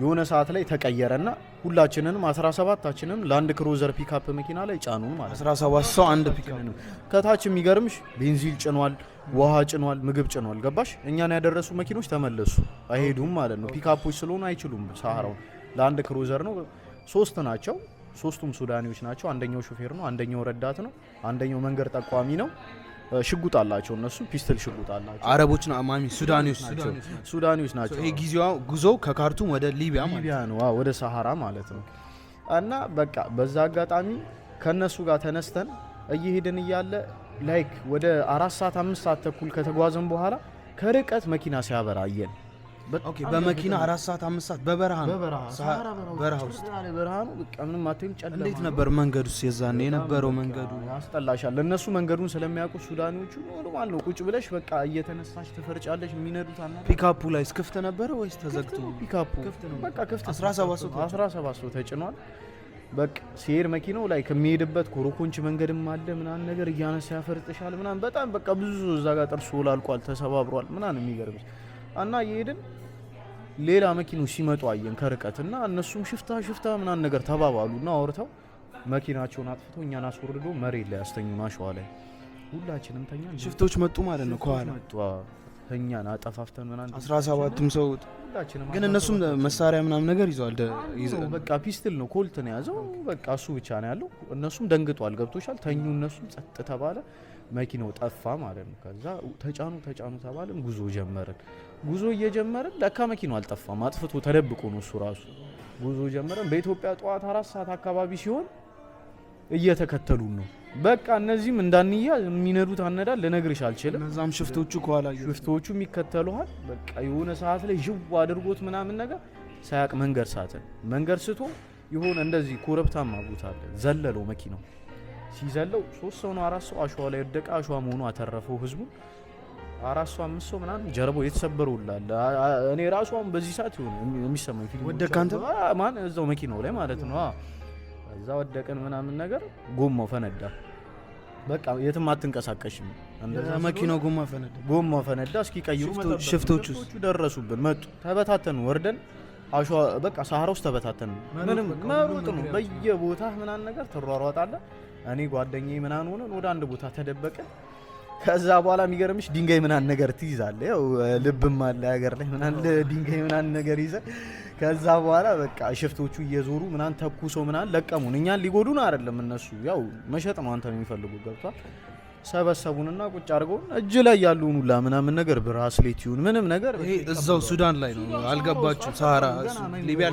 የሆነ ሰዓት ላይ ተቀየረና ሁላችንንም 17ታችንም ላንድ ክሩዘር ፒካፕ መኪና ላይ ጫኑን ማለት 17 ሰው አንድ ፒካፕ ነው። ከታች የሚገርምሽ ቤንዚል ጭኗል፣ ውሃ ጭኗል፣ ምግብ ጭኗል። ገባሽ? እኛን ያደረሱ መኪኖች ተመለሱ አይሄዱም ማለት ነው። ፒካፖች ስለሆኑ አይችሉም። ሳሃራው ላንድ ክሩዘር ነው። 3 ናቸው። 3ቱም ሱዳኒዎች ናቸው። አንደኛው ሹፌር ነው፣ አንደኛው ረዳት ነው፣ አንደኛው መንገድ ጠቋሚ ነው። ሽጉጥ አላቸው እነሱ ፒስተል ሽጉጥ አላቸው። አረቦች ሱዳኒዎች ናቸው። ይሄ ጉዞ ከካርቱም ወደ ሊቢያ ነው፣ ወደ ሳሃራ ማለት ነው። እና በቃ በዛ አጋጣሚ ከነሱ ጋር ተነስተን እየሄድን እያለ ላይክ ወደ 4 ሰዓት 5 ሰዓት ተኩል ከተጓዘን በኋላ ከርቀት መኪና ሲያበራ አየን። ኦኬ በመኪና 4 ሰዓት 5 ሰዓት በበረሃ ነው ውስጥ በረሃ ነው። በቃ ምንም አትይም። ጨለማ። እንዴት ነበር መንገዱስ? የዛኔ የነበረው መንገዱ ያስጠላሻል። እነሱ መንገዱን ስለሚያውቁ ሱዳኒዎቹ ኖርማል ነው። ቁጭ ብለሽ በቃ እየተነሳሽ ትፈርጫለሽ። የሚነዱት አና ፒካፑ ላይ ክፍት ነበረ ወይስ ተዘግቶ? ፒካፑ በቃ ክፍት 17 ሰው ተጭኗል። በቃ ሲሄድ መኪናው ላይ ከሚሄድበት ኮሮኮንች መንገድም አለ ምናምን ነገር እያነሳ ያፈርጥሻል ምናምን። በጣም በቃ ብዙ እዛ ጋር ጥርሱ ላልቋል፣ ተሰባብሯል ምናምን የሚገርምሽ እና እየሄድን ሌላ መኪኖች ሲመጡ አየን ከርቀትና እነሱም ሽፍታ ምናምን ነገር ተባባሉና አውርተው መኪናቸውን አጥፍተው እኛን አስወርዶ መሬት ላይ ያስተኙን አሸዋ ላይ። ሁላችንም ተኛን። ሽፍቶች መጡ ማለት ነው ከኋላ ተኛን አጠፋፍተን ምናምን 17ቱም ሰው ሁላችንም። ግን እነሱም መሳሪያ ምናምን ነገር ይዘዋል። በቃ ፒስትል ነው ኮልት ነው ያዘው። በቃ እሱ ብቻ ነው ያለው። እነሱም ደንግጧል። ገብቶሻል? ተኙ። እነሱም ጸጥ ተባለ። መኪናው ጠፋ ማለት ነው። ከዛ ተጫኑ ተባልን። ጉዞ ጀመርን። ጉዞ እየጀመርን ለካ መኪናው አልጠፋም፣ አጥፍቶ ተደብቆ ነው እሱ ራሱ። ጉዞ ጀመርን። በኢትዮጵያ ጠዋት 4 ሰዓት አካባቢ ሲሆን እየተከተሉን ነው። በቃ እነዚህም እንዳንያ የሚነዱት አነዳል ልነግርሽ አልችልም። እነዛም ሽፍቶቹ ከኋላ ሽፍቶቹም ይከተሉሃል። በቃ የሆነ ሰዓት ላይ ዥው አድርጎት ምናምን ነገር ሳያቅ መንገድ ሳተ። መንገድ ስቶ የሆነ እንደዚህ ኮረብታማ ቦታ አለ። ዘለለው መኪናው ሲዘለው 3 ሰው ነው 4 ሰው አሸዋ ላይ ወደቀ። አሸዋ መሆኑ አተረፈው ህዝቡ። 4 ሰው 5 ሰው ምናምን ጀርባው የተሰበረውላል። እኔ ራሱ አሁን በዚህ ሰዓት ይሆን የሚሰማኝ ፊልም ወደቀ። አንተ ማን እዛው መኪናው ላይ ማለት ነው። እዛ ወደቀን ምናምን ነገር ጎማው ፈነዳ። በቃ የትም አትንቀሳቀሽም። እንደዛ መኪናው ጎማው ፈነዳ። እስኪ ቀይሩ። ሽፍቶቹ ደረሱብን፣ መጡ፣ ተበታተኑ። ወርደን አሸዋ በቃ ሳሃራ ውስጥ ተበታተኑ። ምንም መሮጥ ነው በየቦታ ምናምን ነገር ተሯሯጣለህ። እኔ ጓደኛዬ ምናምን ሆነን ወደ አንድ ቦታ ተደበቀን። ከዛ በኋላ የሚገርምሽ ድንጋይ ምናምን ነገር ትይዛለህ። ያው ልብም አለ ሀገር ላይ ምናምን ድንጋይ ምናምን ነገር ይዘ ከዛ በኋላ በቃ ሽፍቶቹ እየዞሩ ምናምን ተኩሰው ምናምን ለቀሙን። እኛን ሊጎዱን አይደለም እነሱ ያው መሸጥ ነው አንተ ነው የሚፈልጉት። ገብቷል? ሰበሰቡንና ቁጭ አድርገው እጅ ላይ ያሉን ሁላ ምናምን ነገር ብራስሌት ይሁን ምንም ነገር ይሄ እዛው ሱዳን ላይ ነው። አልገባችሁ? ሳሃራ ሊቢያ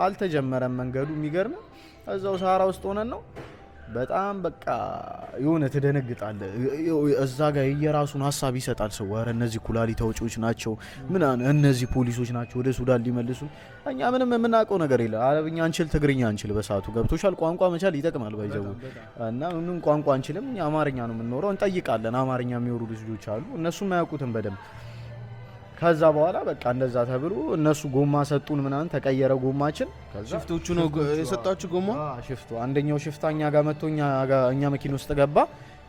አልተጀመረም መንገዱ። የሚገርም እዛው ሳሃራ ውስጥ ሆነን ነው። በጣም በቃ የሆነ ትደነግጣለህ። እዛ ጋር የራሱን ሀሳብ ይሰጣል ሰው። ኧረ እነዚህ ኩላሊት አውጪዎች ናቸው ምናምን፣ እነዚህ ፖሊሶች ናቸው ወደ ሱዳን ሊመልሱ። እኛ ምንም የምናውቀው ነገር የለ። አረብኛ አንችል፣ ትግርኛ አንችል። በሰዓቱ ገብቶሻል? ቋንቋ መቻል ይጠቅማል ባይዘው እና ምንም ቋንቋ አንችልም። እኛ አማርኛ ነው የምንኖረው። እንጠይቃለን። አማርኛ የሚወሩ ልጆች አሉ፣ እነሱም አያውቁትም በደንብ። ከዛ በኋላ በቃ እንደዛ ተብሎ እነሱ ጎማ ሰጡን ምናምን፣ ተቀየረ ጎማችን። ከዛ ሽፍቶቹ ነው የሰጣችሁ ጎማ? ሽፍቱ አንደኛው ሽፍታ እኛ ጋር መጥቶ እኛ መኪና ውስጥ ገባ።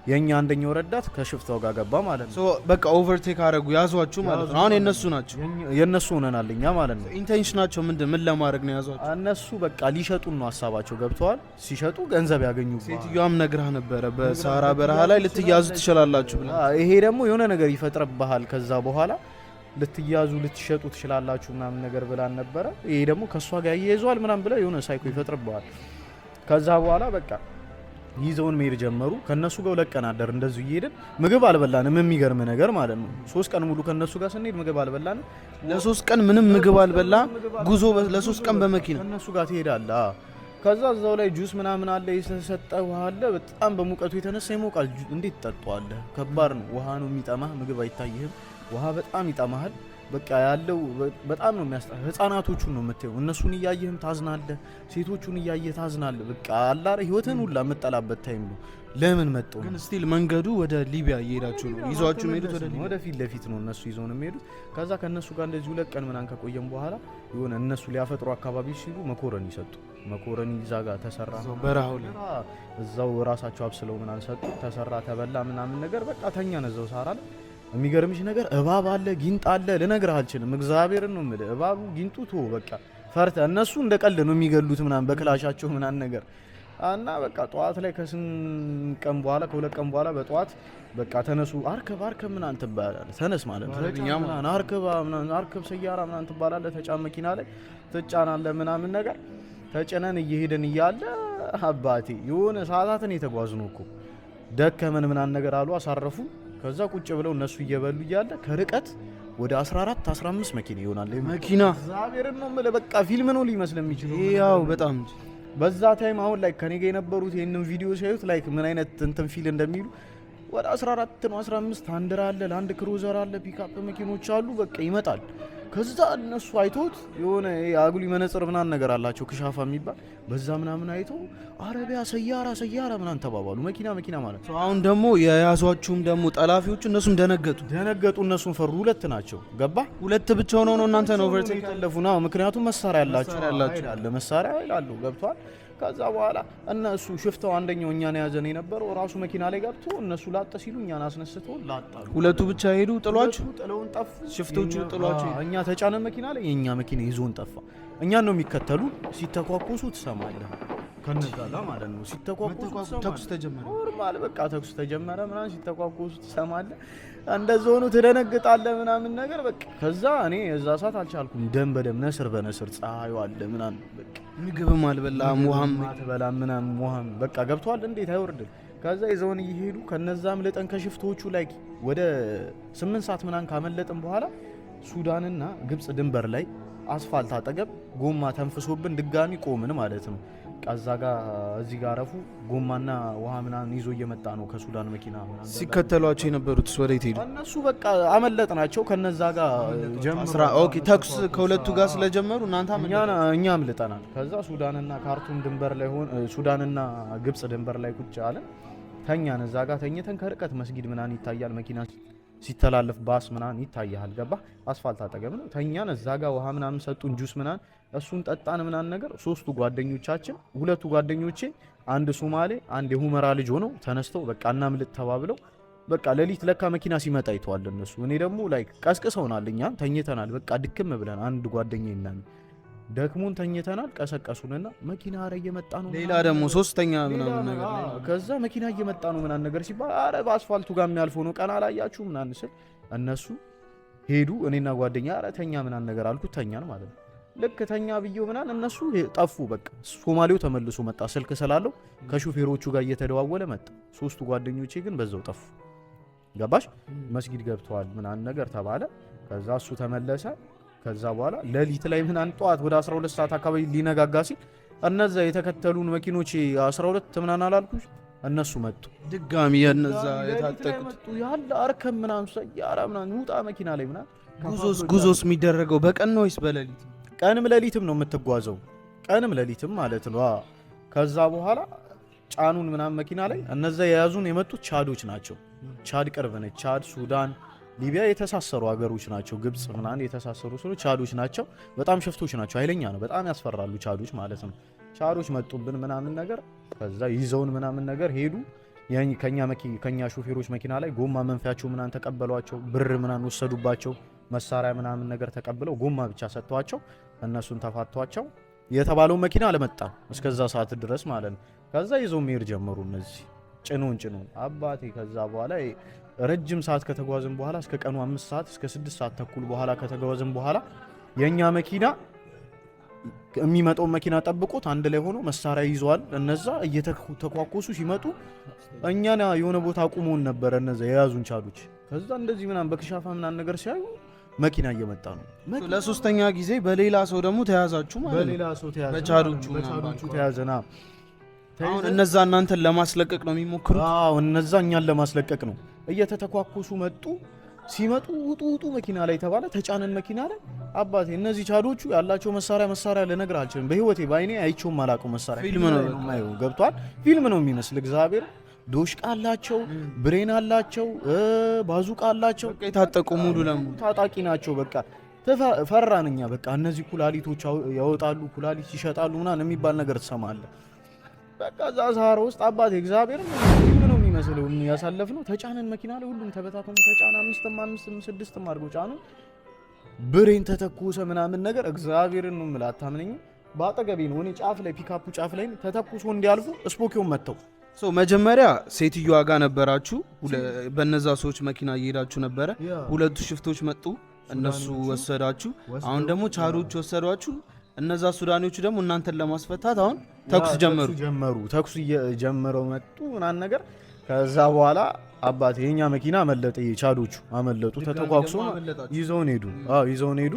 የኛ አንደኛው ረዳት ከሽፍታው ጋር ገባ ማለት ነው። በቃ ኦቨርቴክ አደረጉ ያዟችሁ ማለት ነው። አሁን የነሱ ናቸው የነሱ ሆነናል እኛ ማለት ነው። ኢንቴንሽናቸው ምን ለማድረግ ነው ያዟችሁ? እነሱ በቃ ሊሸጡን ነው ሀሳባቸው ገብተዋል። ሲሸጡ ገንዘብ ያገኙ። ሴትዮዋም ነግራ ነበረ በሳራ በረሃ ላይ ልትያዙ ትችላላችሁ ብላ። ይሄ ደግሞ የሆነ ነገር ይፈጥርብሃል ከዛ በኋላ ልትያዙ ልትሸጡ ትችላላችሁ ምናምን ነገር ብላን ነበረ። ይሄ ደግሞ ከሷ ጋር ይያይዟል ምናምን ብላ የሆነ ሳይኮ ይፈጥርብሃል። ከዛ በኋላ በቃ ይዘውን መሄድ ጀመሩ። ከነሱ ጋር ለቀን አደር እንደዚሁ እየሄድን ምግብ አልበላንም። የሚገርም ነገር ማለት ነው 3 ቀን ሙሉ ከነሱ ጋር ስንሄድ ምግብ አልበላንም። ለ3 ቀን ምንም ምግብ አልበላ ጉዞ ለ3 ቀን በመኪና ከነሱ ጋር ትሄዳለህ። ከዛ እዛው ላይ ጁስ ምናምን አለ የተሰጠ ውሃ አለ። በጣም በሙቀቱ የተነሳ ይሞቃል። እንዴት ትጠጣዋለህ? ከባድ ነው። ውሃ ነው የሚጠማህ፣ ምግብ አይታይህም። ውሃ በጣም ይጠማሃል። በቃ ያለው በጣም ነው የሚያስጠላ። ህፃናቶቹን ነው የምታየው። እነሱን እያየህም ታዝናለህ፣ ሴቶቹን እያየህ ታዝናለህ። በቃ አላረ ህይወትን ሁላ የምጠላበት ታይም ነው። ለምን መጣው ግን ስቲል መንገዱ ወደ ሊቢያ እየሄዳችሁ ነው። ይዟችሁ ሄዱት ወደ ፊት ለፊት ነው እነሱ ይዘውን የሚሄዱት። ከዛ ከነሱ ጋር እንደዚህ 2 ቀን ምናምን ከቆየም በኋላ የሆነ እነሱ ሊያፈጥሩ አካባቢ ሲሉ መኮረኒ ሰጡ። መኮረኒ እዛ ጋር ተሰራ፣ በረሃው ላይ እዛው ራሳቸው አብስለው ምናምን ሰጡ። ተሰራ፣ ተበላ ምናምን ነገር በቃ ተኛን እዛው ሳራ ላይ። የሚገርምሽ ነገር እባብ አለ፣ ጊንጥ አለ። ልነግርህ አልችልም። እግዚአብሔርን ነው የምልህ። እባቡ ጊንጡ ቶ በቃ ፈርተ እነሱ እንደ ቀልድ ነው የሚገሉት ምናምን በክላሻቸው ምናምን ነገር እና በቃ ጠዋት ላይ ከ2 ቀን በኋላ በጠዋት በቃ ተነሱ፣ አርከብ ምናምን ትባላለህ። ተነስ ማለት ነው። አርከብ ሰያራ ምናምን ትባላለህ። ተጫን መኪና ላይ ትጫናለህ ምናምን ነገር። ተጭነን እየሄድን እያለ አባቴ የሆነ ሰዓታትን የተጓዝነው እኮ ደከመን ምናምን ነገር አሉ። አሳረፉ። ከዛ ቁጭ ብለው እነሱ እየበሉ እያለ ከርቀት ወደ 14 15 መኪና ይሆናል። መኪና እግዚአብሔርን ነው የምልህ። በቃ ፊልም ነው ሊመስል የሚችለው። ያው በጣም በዛ ታይም አሁን ላይ ከኔ ጋር የነበሩት ይሄንን ቪዲዮ ሲያዩት ላይ ምን አይነት እንትን ፊል እንደሚሉ ወደ 14 ነው 15 ታንደር አለ፣ ላንድ ክሩዘር አለ፣ ፒክአፕ መኪኖች አሉ። በቃ ይመጣል። ከዛ እነሱ አይቶት የሆነ አጉሊ መነጽር ምናምን ነገር አላቸው ክሻፋ የሚባል በዛ ምናምን አይቶ አረቢያ ሰያራ ምናምን ተባባሉ። መኪና ማለት ነው። አሁን ደግሞ የያዟችሁም ደግሞ ጠላፊዎቹ እነሱም ደነገጡ። እነሱም ፈሩ። 2 ናቸው ገባ። 2 ብቻ ሆነው ነው እናንተ ነው ኦቨርቴክ ያለፉና ምክንያቱም መሳሪያ ያላቸው መሳሪያ ይላሉ ገብቷል። ከዛ በኋላ እነሱ ሽፍተው አንደኛው እኛን ያዘን የነበረው ራሱ መኪና ላይ ገብቶ እነሱ ላጠ ሲሉ እኛን አስነስተው ላጣሉ። 2 ብቻ ሄዱ። ጥለውን ጠፉ። ሽፍቶቹ ጥሏቸው እኛ ተጫነ መኪና ላይ የኛ መኪና ይዞን ጠፋ። እኛን ነው የሚከተሉ። ሲተኳኮሱ ትሰማለህ። ከነጋላ ማለት ነው። ሲተኳኮሱ ተኩስ ተጀመረ። ኖርማል በቃ ተኩስ ተጀመረ ምናምን። ሲተኳኮሱ ትሰማለህ። እንደዚህ ሆኖ ትደነግጣለህ ምናምን ነገር በቃ። ከዛ እኔ እዛ ሰዓት አልቻልኩም። ደም በደም ነስር በነስር ፀሐዩ አለ ምናምን በቃ። ምግብም አልበላም ውሃም አትበላም ምናምን ውሃም በቃ ገብቷል። እንዴት አይወርድም። ከዛ ይዘውን እየሄዱ ከነዛም ለጠን ከሽፍቶቹ ላይ ወደ 8 ሰዓት ምናምን ካመለጥን በኋላ ሱዳንና ግብጽ ድንበር ላይ አስፋልት አጠገብ ጎማ ተንፍሶብን ድጋሚ ቆምን ማለት ነው። ቀዛ ጋር እዚህ ጋር አረፉ። ጎማና ውሃ ምናምን ይዞ እየመጣ ነው ከሱዳን መኪና ምናምን። ሲከተሏቸው የነበሩት ወዴት ሄዱ? እነሱ በቃ አመለጥናቸው ከነዛ ጋር ጀምራ። ኦኬ ተኩስ ከሁለቱ ጋር ስለጀመሩ እናንተ እኛ አምልጠናል። ከዛ ሱዳንና ካርቱም ድንበር ላይ ሱዳንና ግብጽ ድንበር ላይ ቁጭ አለ። ተኛን። እዛ ጋር ተኝተን ከርቀት መስጊድ ምናምን ይታያል። መኪና ሲተላለፍ ባስ ምናምን ይታያል። ገባ አስፋልት አጠገብ ነው። ተኛን። እዛ ጋር ውሃ ምናምን ሰጡን፣ ጁስ ምናምን እሱን ጠጣን ምናምን ነገር። 3ቱ ጓደኞቻችን 2ቱ ጓደኞቼ አንድ ሶማሌ አንድ የሁመራ ልጅ ሆነው ተነስተው በቃ እናምልጥ ተባብለው በቃ ሌሊት ለካ መኪና ሲመጣ ይተዋል እነሱ። እኔ ደግሞ ላይ ቀስቅሰውናል። እኛ ተኝተናል። በቃ ድክም ብለን አንድ ጓደኛዬ እና ደክሞን ተኝተናል። ቀሰቀሱንና መኪና አረ እየመጣ ነው። ሌላ ደግሞ 3ኛ ምናምን ነገር ከዛ መኪና እየመጣ ነው ምናምን ነገር ሲባል አረ በአስፋልቱ ጋር የሚያልፈው ነው ቀና አላያችሁ ምናምን ስል እነሱ ሄዱ። እኔና ጓደኛ አረ ተኛ ምናምን ነገር አልኩት። ተኛን ማለት ነው። ልክ ተኛ ብዬው ምናምን እነሱ ጠፉ። በቃ ሶማሌው ተመልሶ መጣ። ስልክ ስላለው ከሹፌሮቹ ጋር እየተደዋወለ መጣ። 3ቱ ጓደኞቼ ግን በዛው ጠፉ። ገባሽ? መስጊድ ገብተዋል ምናምን ነገር ተባለ። ከዛ እሱ ተመለሰ። ከዛ በኋላ ሌሊት ላይ ምናምን ጠዋት ወደ 12 ሰዓት አካባቢ ሊነጋጋ ሲል እነዛ የተከተሉን መኪኖች 12 ምናምን አላልኩሽ? እነሱ መጡ ድጋሚ። የነዛ የታጠቁት ያለ አርከብ ምናምን ሰያራ ምናምን ውጣ መኪና ላይ ምናምን። ጉዞስ የሚደረገው በቀን ነው ወይስ በሌሊት? ቀንም ሌሊትም ነው የምትጓዘው። ቀንም ሌሊትም ማለት ነው። ከዛ በኋላ ጫኑን ምናምን መኪና ላይ። እነዛ የያዙን የመጡት ቻዶች ናቸው። ቻድ ቅርብ ነች። ቻድ፣ ሱዳን፣ ሊቢያ የተሳሰሩ ሀገሮች ናቸው። ግብጽ ምናምን የተሳሰሩ ሰዎች ቻዶች ናቸው። በጣም ሸፍቶች ናቸው። ኃይለኛ ነው። በጣም ያስፈራሉ ቻዶች ማለት ነው። ቻዶች መጡብን ምናምን ነገር። ከዛ ይዘውን ምናምን ነገር ሄዱ። ከኛ ሾፌሮች መኪና ላይ ጎማ መንፊያቸው ምናምን ተቀበሏቸው፣ ብር ምናምን ወሰዱባቸው፣ መሳሪያ ምናምን ነገር ተቀብለው ጎማ ብቻ ሰጥቷቸው እነሱን ተፋቷቸው። የተባለው መኪና አልመጣም እስከዛ ሰዓት ድረስ ማለት ነው። ከዛ ይዘው መሄድ ጀመሩ እነዚህ ጭኑን አባቴ። ከዛ በኋላ ረጅም ሰዓት ከተጓዝን በኋላ እስከ ቀኑ 5 ሰዓት እስከ 6 ሰዓት ተኩል በኋላ ከተጓዝን በኋላ የኛ መኪና የሚመጣው መኪና ጠብቆት አንድ ላይ ሆኖ መሳሪያ ይዘዋል። እነዛ እየተኳኮሱ ሲመጡ እኛና የሆነ ቦታ አቁመውን ነበር እነዛ የያዙን ቻዶች። ከዛ እንደዚህ ምናምን በክሻፋ ምናምን ነገር ሲያዩ መኪና እየመጣ ነው። ለሶስተኛ ጊዜ በሌላ ሰው ደግሞ ተያዛችሁ ማለት ነው። በሌላ ሰው ተያዘ፣ በቻዶቹ ተያዘና አሁን እነዛ እናንተን ለማስለቀቅ ነው የሚሞክሩት? አዎ እነዛ እኛን ለማስለቀቅ ነው። እየተተኳኮሱ መጡ። ሲመጡ ውጡ መኪና ላይ ተባለ። ተጫነን መኪና ላይ አባቴ። እነዚህ ቻዶቹ ያላቸው መሳሪያ ልነግርህ አልችልም። በህይወቴ ባይኔ አይቼውም አላውቅም። መሳሪያ ፊልም ነው የማየው። ገብቷል? ፊልም ነው የሚመስል እግዚአብሔር። ዶሽቃ አላቸው፣ ብሬን አላቸው፣ ባዙቃ አላቸው። በቃ የታጠቁ ሙሉ ለሙሉ ታጣቂ ናቸው። በቃ ፈራን እኛ። በቃ እነዚህ ኩላሊቶች ያወጣሉ፣ ኩላሊት ይሸጣሉ ምናምን የሚባል ነገር ትሰማለህ። በቃ እዛ ሰሃራ ውስጥ አባቴ እግዚአብሔር ምን ነው የሚመስለው ያሳለፍነው። ተጫነን መኪና ላይ ሁሉም ተበታተኑ። ተጫነ 5 6 አድርገው ጫኑ። ብሬን ተተኩሰ ምናምን ነገር እግዚአብሔርን ነው የምልህ አታምነኝም። በአጠገቤ ነው እኔ ጫፍ ላይ ፒካፑ ጫፍ ላይ ተተኩሶ እንዲያልፉ ስፖኪውን መተው። መጀመሪያ ሴትዮዋ ጋር ነበራችሁ፣ በነዛ ሰዎች መኪና እየሄዳችሁ ነበረ። ሁለቱ ሽፍቶች መጡ፣ እነሱ ወሰዳችሁ። አሁን ደግሞ ቻዶች ወሰዷችሁ። እነዛ ሱዳኔዎቹ ደግሞ እናንተን ለማስፈታት አሁን ተኩስ ጀመሩ። ተኩስ ጀመረው መጡ ምናምን ነገር። ከዛ በኋላ አባቴ የኛ መኪና አመለጠ። ቻዶቹ አመለጡ። ተተኳኩሶ ይዘውን ሄዱ።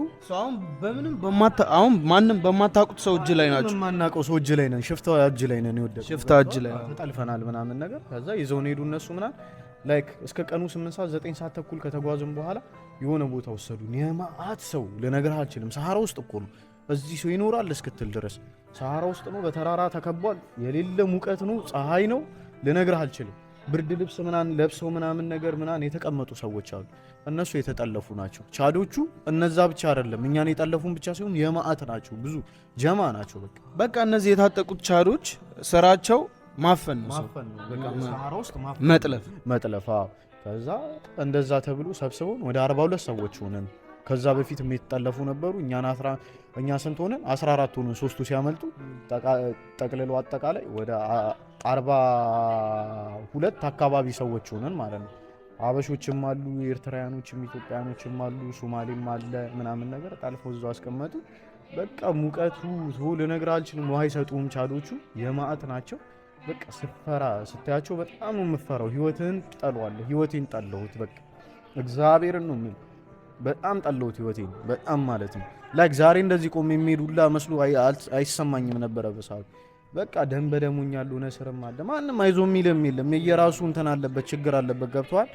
አሁን ማንም በማታውቁት ሰው እጅ ላይ ናቸው። ማናውቀው ሰው እጅ ላይ ነን። ሽፍታ እጅ ላይ ነን። ሽፍታ እጅ ላይ ተጠልፈናል ምናምን ነገር። ከዛ ይዘውን ሄዱ እነሱ ምናምን ላይክ እስከ ቀኑ 8 ሰዓት 9 ሰዓት ተኩል ከተጓዝን በኋላ የሆነ ቦታ ወሰዱን። የማአት ሰው ልነግርህ አልችልም። ሰሃራ ውስጥ እኮ ነው። እዚህ ሰው ይኖራል እስክትል ድረስ ሰሃራ ውስጥ ነው። በተራራ ተከቧል። የሌለ ሙቀት ነው፣ ፀሐይ ነው። ልነግርህ አልችልም። ብርድ ልብስ ምናምን ለብሰው ምናምን ነገር ምናምን የተቀመጡ ሰዎች አሉ። እነሱ የተጠለፉ ናቸው ቻዶቹ። እነዛ ብቻ አይደለም እኛን የጠለፉን ብቻ ሲሆን የማአት ናቸው፣ ብዙ ጀማ ናቸው። በቃ እነዚህ የታጠቁት ቻዶች ስራቸው ማፈን ነው፣ ሰሃራ ውስጥ መጥለፍ። ከዛ እንደዛ ተብሎ ሰብስበውን ወደ 42 ሰዎች ሆነን ከዛ በፊት የተጠለፉ ነበሩ። እኛ ስንት ሆነን 14 ሆነን፣ ሶስቱ ሲያመልጡ ጠቅልለው አጠቃላይ ወደ 42 አካባቢ ሰዎች ሆነን ማለት ነው። አበሾችም አሉ፣ ኤርትራውያኖችም ኢትዮጵያኖችም አሉ፣ ሶማሌም አለ ምናምን ነገር ጠልፈው እዛው አስቀመጡ። በቃ ሙቀቱ ልነግርህ አልችልም። ውሃ አይሰጡም ቻዶቹ፣ የማአት ናቸው። በቃ ስታያቸው በጣም ነው የምፈራው። ህይወቴን ጠለሁት። በቃ እግዚአብሔርን ነው ምን በጣም ጠለሁት ህይወቴን በጣም ማለት ነው። ላይክ ዛሬ እንደዚህ ቆም የሚሄዱላ መስሎ አይሰማኝም ነበረ በሰዓቱ። በቃ ደም በደሙኛሉ። ነስርም አለ ማንም አይዞ የሚልም የለም። የየራሱ እንትን አለበት፣ ችግር አለበት። ገብቷል?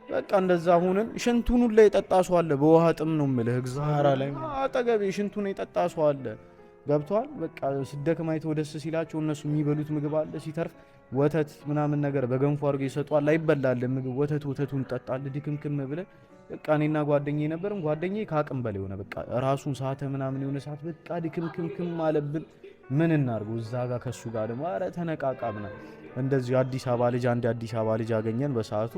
በቃ እንደዛ ሆነን ሽንቱን ላይ የጠጣ ሰው አለ። በውሃ ጥም ነው የምልህ እግዚአብሔር ላይ አጠገቤ ሽንቱን የጠጣ ሰው አለ። ገብቷል? በቃ ሲደክም አይተው ደስ ሲላቸው እነሱ የሚበሉት ምግብ አለ። ሲተርፍ ወተት ምናምን ነገር በገንፎ አድርገው ይሰጧል። አይበላል ምግብ ወተቱን ጠጣል። ድክምክም ብለህ በቃ እኔና ጓደኛዬ ነበርም። ጓደኛዬ ከአቅም በላይ ሆነ። በቃ ራሱን ሳተ ምናምን የሆነ ሰዓት በቃ ድክምክም አለብን። ምን እናርገው? እዛ ጋር ከሱ ጋር ደግሞ ኧረ ተነቃቃ ምናምን እንደዚህ አዲስ አበባ ልጅ አገኘን በሰዓቱ።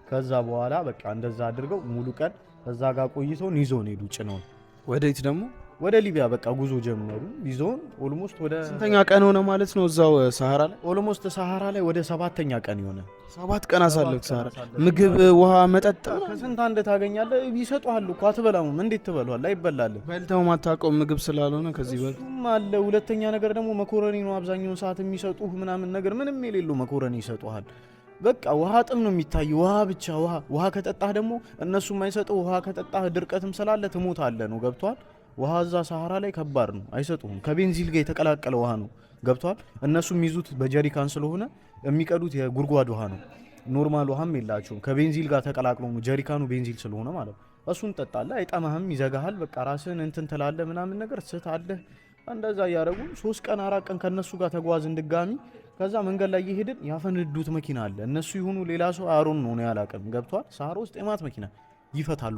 ከዛ በኋላ በቃ እንደዛ አድርገው ሙሉ ቀን እዛ ጋር ቆይተውን ይዞን ሄዱ። ጭነውን ወዴት ደግሞ? ወደ ሊቢያ በቃ ጉዞ ጀመሩ። ይዞን ኦልሞስት ወደ ስንተኛ ቀን ሆነ ማለት ነው? እዛው ሰሃራ ላይ ኦልሞስት ሰሃራ ላይ ወደ 7ኛ ቀን ይሆነ። 7 ቀን አሳለፍ ሰሃራ። ምግብ፣ ውሃ፣ መጠጥ ከስንት አንድ ታገኛለህ። ይሰጡሃል እኮ አትበላውም። እንዴት ትበሏል? አይበላልም። በልተው ማታውቀው ምግብ ስላልሆነ ከዚህ በል አለ። ሁለተኛ ነገር ደግሞ መኮረኒ ነው አብዛኛውን ሰዓት የሚሰጡህ ምናምን ነገር ምንም የሌለው መኮረኒ ይሰጡሃል። በቃ ውሃ ጥም ነው የሚታይ። ውሃ ብቻ ውሃ ከጠጣህ ደግሞ እነሱ የማይሰጡህ ውሃ ከጠጣህ ድርቀትም ስላለ ትሞታለህ ነው። ገብቷል? ውሃ እዛ ሰሃራ ላይ ከባድ ነው፣ አይሰጡህም። ከቤንዚል ጋር የተቀላቀለ ውሃ ነው። ገብቷል? እነሱ የሚይዙት በጀሪካን ስለሆነ የሚቀዱት የጉድጓድ ውሃ ነው። ኖርማል ውሃም የላቸውም። ከቤንዚል ጋር ተቀላቅሎ ነው፣ ጀሪካኑ ቤንዚል ስለሆነ ማለት ነው። እሱን ጠጣለህ፣ አይጠማህም፣ ይዘጋሃል። በቃ ራስህን እንትን ትላለህ ምናምን ነገር ስታለህ። እንደዛ እያደረጉ 3 ቀን 4 ቀን ከነሱ ጋር ተጓዝን ድጋሚ። ከዛ መንገድ ላይ እየሄድን ያፈነዱት መኪና አለ። እነሱ ይሁኑ ሌላ ሰው አሮን ነው ያላቀም። ገብቷል? ሰሃራ ውስጥ የማት መኪና ይፈታሉ።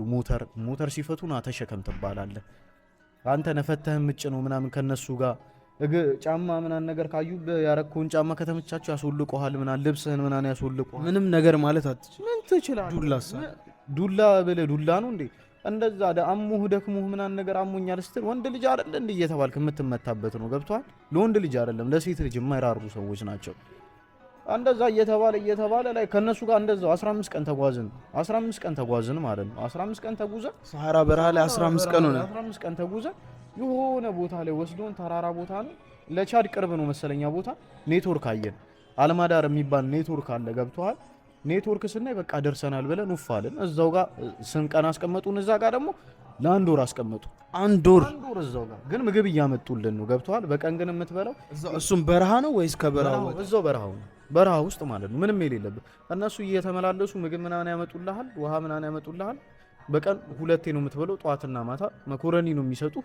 ሞተር ሲፈቱ ና ተሸከም ትባላለህ። አንተ ነፈተህ ምጭ ነው ምናምን ከነሱ ጋር ጫማ ምናምን ነገር ካዩ ያረከውን ጫማ ከተመቻቸው ያስወልቁሃል፣ ምናምን ልብስህን ምናምን ያስወልቁሃል። ምንም ነገር ማለት አትችል። ምን ትችላለህ? ዱላ ብለህ ዱላ ነው እንዴ? እንደዛ አሞህ ደክሞህ ምናምን ነገር አሞኛል ስትል ወንድ ልጅ አይደለ እንዴ እየተባልክ የምትመታበት ነው። ገብቷል? ለወንድ ልጅ አይደለም ለሴት ልጅ የማይራሩ ሰዎች ናቸው። እንደዛ እየተባለ ላይ ከነሱ ጋር እንደዛው 15 ቀን ተጓዝን። 15 ቀን ተጓዝን ማለት ነው። 15 ቀን ተጉዘን ሰሃራ በረሃ ላይ 15 ቀን ሆነ። 15 ቀን ተጉዘን የሆነ ቦታ ላይ ወስዶን ተራራ ቦታ ነው። ለቻድ ቅርብ ነው መሰለኛ ቦታ። ኔትወርክ አየን። አልማዳር የሚባል ኔትወርክ አለ። ገብቷል? ኔትወርክ ስናይ በቃ ደርሰናል ብለን ውፋልን። እዛው ጋር ስንቀን አስቀመጡን። እዛ ጋር ደግሞ ለአንድ ወር አስቀመጡ። አንድ ወር እዛው ጋር ግን ምግብ እያመጡልን ነው። ገብቷል? በቀን ግን የምትበላው እሱም በረሃ ነው ወይስ ከበረሃው? እዛው በረሃው ነው። በረሃ ውስጥ ማለት ነው። ምንም የሌለበት እነሱ እየተመላለሱ ምግብ ምናምን ያመጡልሃል፣ ውሃ ምናምን ያመጡልሃል። በቀን 2 ነው የምትበለው፣ ጧትና ማታ። መኮረኒ ነው የሚሰጡ።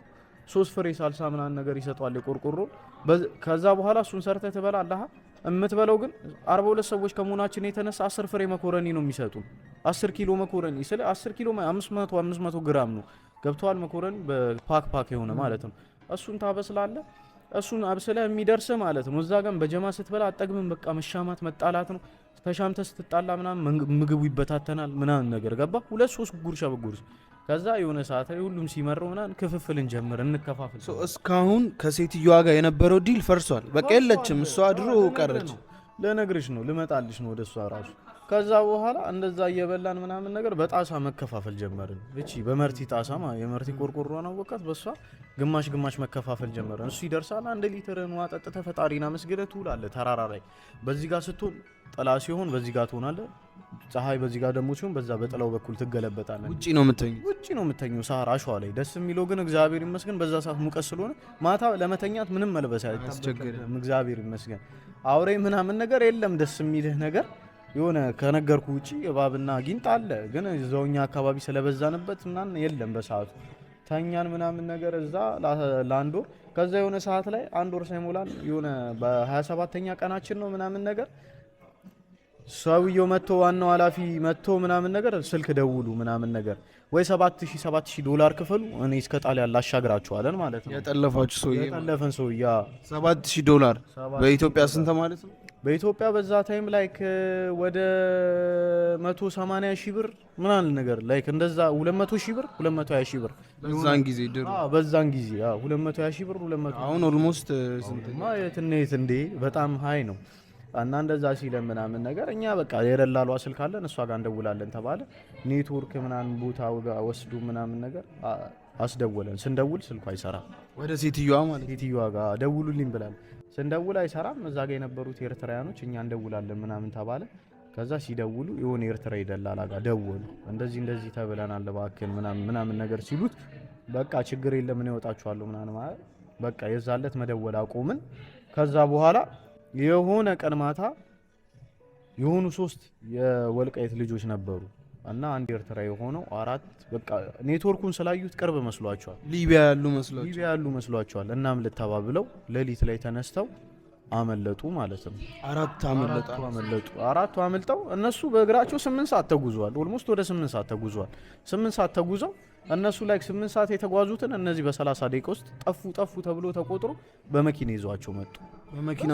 3 ፍሬ ሳልሳ ምናምን ነገር ይሰጧል የቆርቆሮ። ከዛ በኋላ እሱን ሰርተህ ትበላለህ። የምትበለው ግን 42 ሰዎች ከመሆናችን የተነሳ 10 ፍሬ መኮረኒ ነው የሚሰጡ። 10 ኪሎ መኮረኒ ስለ 10 ኪሎ 500 ግራም ነው። ገብቷል? መኮረኒ በፓክ የሆነ ማለት ነው። እሱን ታበስላለህ። እሱን አብስለህ የሚደርስ ማለት ነው። እዛ ጋር በጀማ ስትበላ አጠግብም። በቃ መሻማት መጣላት ነው። ተሻምተህ ስትጣላ ምናምን ምግቡ ይበታተናል ምናምን ነገር ገባ። 2-3 ጉርሻ በጉርስ ከዛ የሆነ ሰዓት ላይ ሁሉም ሲመረው ምናምን ክፍፍልን ጀምር እንከፋፍል። እስካሁን ከሴትዮዋ ጋር የነበረው ዲል ፈርሷል። በቃ የለችም እሷ ድሮ ቀረች። ለነግርሽ ነው ልመጣልሽ ነው ወደ እሷ ራሱ። ከዛ በኋላ እንደዛ እየበላን ምናምን ነገር በጣሳ መከፋፈል ጀመርን። እቺ በመርቲ ጣሳ የመርቲ ቆርቆሮ ነው ወቀት በሷ ግማሽ መከፋፈል ጀመርን። እሱ ይደርሳል 1 ሊትር ውሃ ጠጥተህ ፈጣሪና መስገደህ ትውላለህ። ተራራ ላይ በዚህ ጋር ስትሆን ጥላ ሲሆን በዚህ ጋር ትሆናለህ። ፀሐይ በዚህ ጋር ደግሞ ሲሆን በዛ በጥላው በኩል ትገለበጣለህ። ውጪ ነው የምተኘው ሳር አሸዋ ላይ። ደስ የሚለው ግን እግዚአብሔር ይመስገን በዛ ሰዓት ሙቀት ስለሆነ ማታ ለመተኛት ምንም መልበስ አያስቸግርም። እግዚአብሔር ይመስገን አውሬ ምናምን ነገር የለም። ደስ የሚልህ ነገር የሆነ ከነገርኩ ውጪ እባብና ጊንጥ አለ፣ ግን እዛውኛ አካባቢ ስለበዛንበት ምናምን የለም። በሰዓቱ ተኛን ምናምን ነገር እዛ ለአንድ ወር። ከዛ የሆነ ሰዓት ላይ 1 ወር ሳይሞላን የሆነ በ27ኛ ቀናችን ነው ምናምን ነገር ሰውየው መጥቶ ዋናው ኃላፊ መጥቶ ምናምን ነገር ስልክ ደውሉ ምናምን ነገር ወይ $7,000 ክፈሉ እኔ እስከ ጣሊያን ላሻግራችኋለን ማለት ነው። የጠለፋችሁ ሰውዬ የጠለፈን ሰውዬ $7,000 በኢትዮጵያ ስንት ማለት ነው? በኢትዮጵያ በዛ ታይም ላይክ ወደ 180,000 ብር ምናምን ነገር ላይክ እንደዛ 200,000 ብር 220,000 ብር በዛን ጊዜ ድሮ በዛን ጊዜ 220,000 ብር 200 አሁን ኦልሞስት ስንት ማየት እንዴ በጣም ሃይ ነው። እና እንደዛ ሲለን ምናምን ነገር እኛ በቃ የደላሏ ስልክ አለን እሷ ጋር እንደውላለን ተባለ። ኔትወርክ ምናምን ቦታ ወስዱ ምናምን ነገር አስደወለን። ስንደውል ስልኩ አይሰራም። ወደ ሴትዮዋ ማለት ሴትዮዋ ጋር ደውሉልኝ ብላል። ስንደውል አይሰራም። እዛ ጋር የነበሩት ኤርትራውያኖች እኛ እንደውላለን ምናምን ተባለ። ከዛ ሲደውሉ የሆነ ኤርትራ ይደላላ ጋር ደወሉ። እንደዚህ ተብለናል እባክህን ምናምን ነገር ሲሉት በቃ ችግር የለም እኔ እወጣችኋለሁ ምናምን ማለት በቃ የዛለት መደወል አቆምን። ከዛ በኋላ የሆነ ቀን ማታ የሆኑ 3 የወልቃይት ልጆች ነበሩ እና አንድ ኤርትራ የሆነው 4 በቃ ኔትወርኩን ስላዩት ቅርብ መስሏቸዋል። ሊቢያ ያሉ መስሏቸዋል። እናም ልተባብለው ሌሊት ላይ ተነስተው አመለጡ ማለት ነው። 4 አመልጠው እነሱ በእግራቸው 8 ሰዓት ተጉዘዋል። ኦልሞስት ወደ 8 ሰዓት ተጉዘዋል። 8 ሰዓት ተጉዘው እነሱ ላይ 8 ሰዓት የተጓዙትን እነዚህ በ30 ደቂቃ ውስጥ ጠፉ ተብሎ ተቆጥሮ በመኪና ይዟቸው መጡ። በመኪና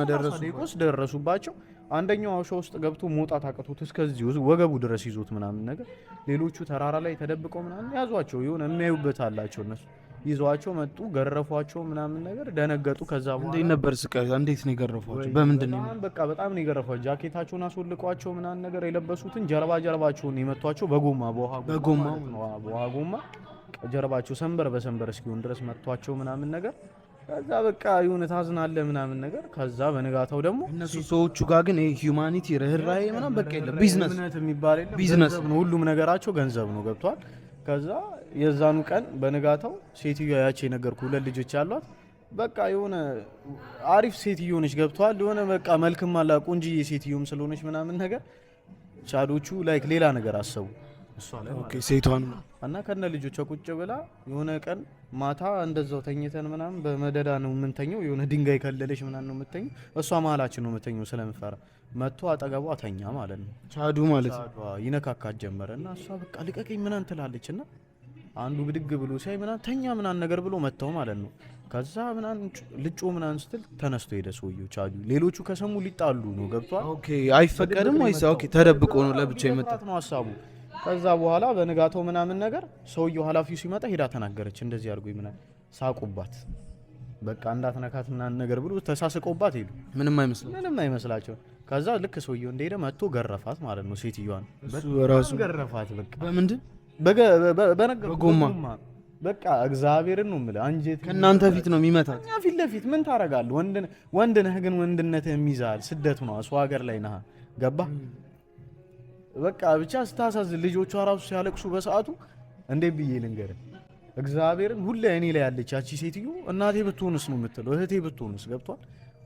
ደረሱባቸው። አንደኛው አውሻ ውስጥ ገብቶ መውጣት አቅቶት እስከዚህ ወገቡ ድረስ ይዞት ምናምን ነገር፣ ሌሎቹ ተራራ ላይ ተደብቀው ምናምን ያዟቸው። የሆነ የሚያዩበት አላቸው እነሱ ይዟቸው መጡ። ገረፏቸው ምናምን ነገር ደነገጡ። ከዛ በኋላ እንዴት ነበር ስቃዩ? እንዴት ነው የገረፏቸው? በምንድን ነው? በቃ በጣም ነው የገረፏቸው። ጃኬታቸውን አስወልቋቸው ምናምን ነገር የለበሱትን ጀርባቸውን የመቷቸው በጎማ በውሃ ጎማ ጀርባቸው ሰንበር በሰንበር እስኪሆን ድረስ መቷቸው ምናምን ነገር። ከዛ በቃ የሆነ ታዝናለህ ምናምን ነገር። ከዛ በንጋታው ደግሞ እነሱ ሰዎቹ ጋር ግን ይሄ ሂዩማኒቲ ርህራሄ ምናምን በቃ የለም። ቢዝነስ የሚባል የለም። ቢዝነስ ነው ሁሉም ነገራቸው ገንዘብ ነው። ገብቷል? ከዛ የዛኑ ቀን በንጋታው ሴትዮዋ ያቺ የነገርኩ 2 ልጆች ያሏት በቃ የሆነ አሪፍ ሴትዮ ነች። ገብቷል? የሆነ በቃ መልክም አላ ቆንጂዬ ሴትዮም ስለሆነች ምናምን ነገር ቻዶቹ ላይክ ሌላ ነገር አሰቡ እሷ ላይ ኦኬ ሴቷን እና ከነ ልጆቿ ቁጭ ብላ የሆነ ቀን ማታ እንደዛው ተኝተን ምናምን በመደዳ ነው የምንተኘው። የሆነ ድንጋይ ከለለሽ ምናምን ነው የምተኘው። እሷ መሀላችን ነው የምተኘው ስለምፈራ መጥቶ አጠገቧ ተኛ ማለት ነው። ቻዱ ማለት ይነካካት ጀመረ እና እሷ በቃ ልቀቀኝ ምናምን ትላለች እና አንዱ ብድግ ብሎ ሲያይ ምናምን ተኛ ምናምን ነገር ብሎ መተው ማለት ነው። ከዛ ምናምን ልጮ ምናምን ስትል ተነስቶ ሄደ ሰውየው ቻዱ። ሌሎቹ ከሰሙ ሊጣሉ ነው ገብቷል። ኦኬ አይፈቀድም ወይስ ኦኬ ተደብቆ ነው ለብቻ የመጣው ነው ሐሳቡ። ከዛ በኋላ በንጋታው ምናምን ነገር ሰውየው ኃላፊው ሲመጣ ሄዳ ተናገረች። እንደዚህ አድርጎኝ ምናምን ሳቁባት። በቃ እንዳትነካት ምናምን ነገር ብሎ ተሳስቀውባት ሄዱ። ምንም አይመስላቸው። ከዛ ልክ ሰውየው እንደሄደ መጥቶ ገረፋት ማለት ነው ሴትዮዋን። ራሱ ገረፋት። በቃ በምንድን በጎማ በቃ እግዚአብሔርን ነው የምልህ። አንጀት ከእናንተ ፊት ነው የሚመታት። እኛ ፊት ለፊት ምን ታረጋለህ? ወንድ ነህ ግን ወንድነትህ የሚይዛል። ስደት ነው ሰው ሀገር ላይ ነህ። ገባ በቃ ብቻ ስታሳዝን። ልጆቿ ራሱ ሲያለቅሱ በሰዓቱ እንዴት ብዬ ልንገርህ? እግዚአብሔርን ሁሌ እኔ ላይ ያለች ያቺ ሴትዮ እናቴ ብትሆንስ ነው የምትለው፣ እህቴ ብትሆንስ። ገብቷል።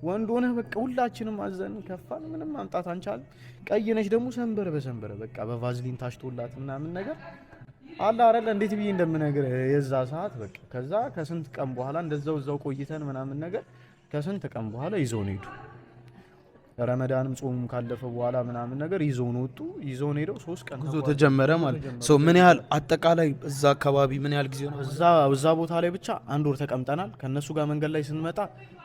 ወንድ ሆነህ በቃ ሁላችንም አዘን ከፋን። ምንም ማምጣት አንቻልም። ቀይ ነች ደግሞ ሰንበረ በሰንበረ በቃ በቫዝሊን ታሽቶላት ምናምን ነገር አለ አይደለ? እንዴት ብዬ እንደምነግር የዛ ሰዓት በቃ ከዛ ከስንት ቀን በኋላ እንደዛው ቆይተን ምናምን ነገር ከስንት ቀን በኋላ ይዘውን ሄዱ። ረመዳንም ጾሙም ካለፈ በኋላ ምናምን ነገር ይዘውን ወጡ። ይዘውን ሄደው 3 ቀን ጉዞ ተጀመረ ማለት ነው። ምን ያህል አጠቃላይ እዛ አካባቢ ምን ያህል ጊዜ ነው? እዛ ቦታ ላይ ብቻ 1 ወር ተቀምጠናል። ከነሱ ጋር መንገድ ላይ ስንመጣ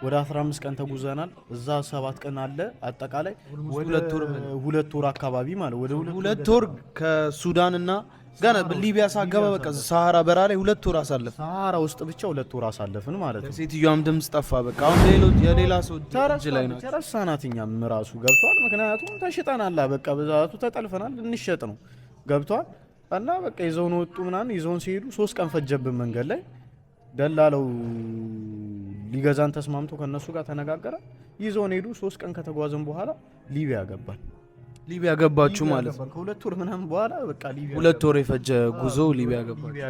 ወደ 15 ቀን ተጉዘናል። እዛ 7 ቀን አለ አጠቃላይ 2 ወር አካባቢ ማለት ወደ 2 ወር ከሱዳንና ገና ሊቢያ ሳገባ በቃ ሰሃራ በራ ላይ 2 ወር አሳለፍ። ሰሃራ ውስጥ ብቻ 2 ወር አሳለፍን ማለት ነው። ሴትዮዋም ድምጽ ጠፋ። በቃ አሁን የሌላ ሰው እጅ ላይ ነው ተረሳናት። እኛም ራሱ ገብቷል። ምክንያቱም ተሽጠናል። በቃ በዛቱ ተጠልፈናል። እንሸጥ ነው ገብቷል። እና በቃ ይዘውን ወጡ ምናምን። ይዘውን ሲሄዱ 3 ቀን ፈጀብን መንገድ ላይ። ደላለው ሊገዛን ተስማምቶ ከነሱ ጋር ተነጋገረ። ይዘውን ሄዱ። 3 ቀን ከተጓዘን በኋላ ሊቢያ ገባን። ሊቢያ ገባችሁ ማለት ነው። ከ2 ወር ምናምን በኋላ በቃ ሊቢያ 2 ወር የፈጀ ጉዞ ሊቢያ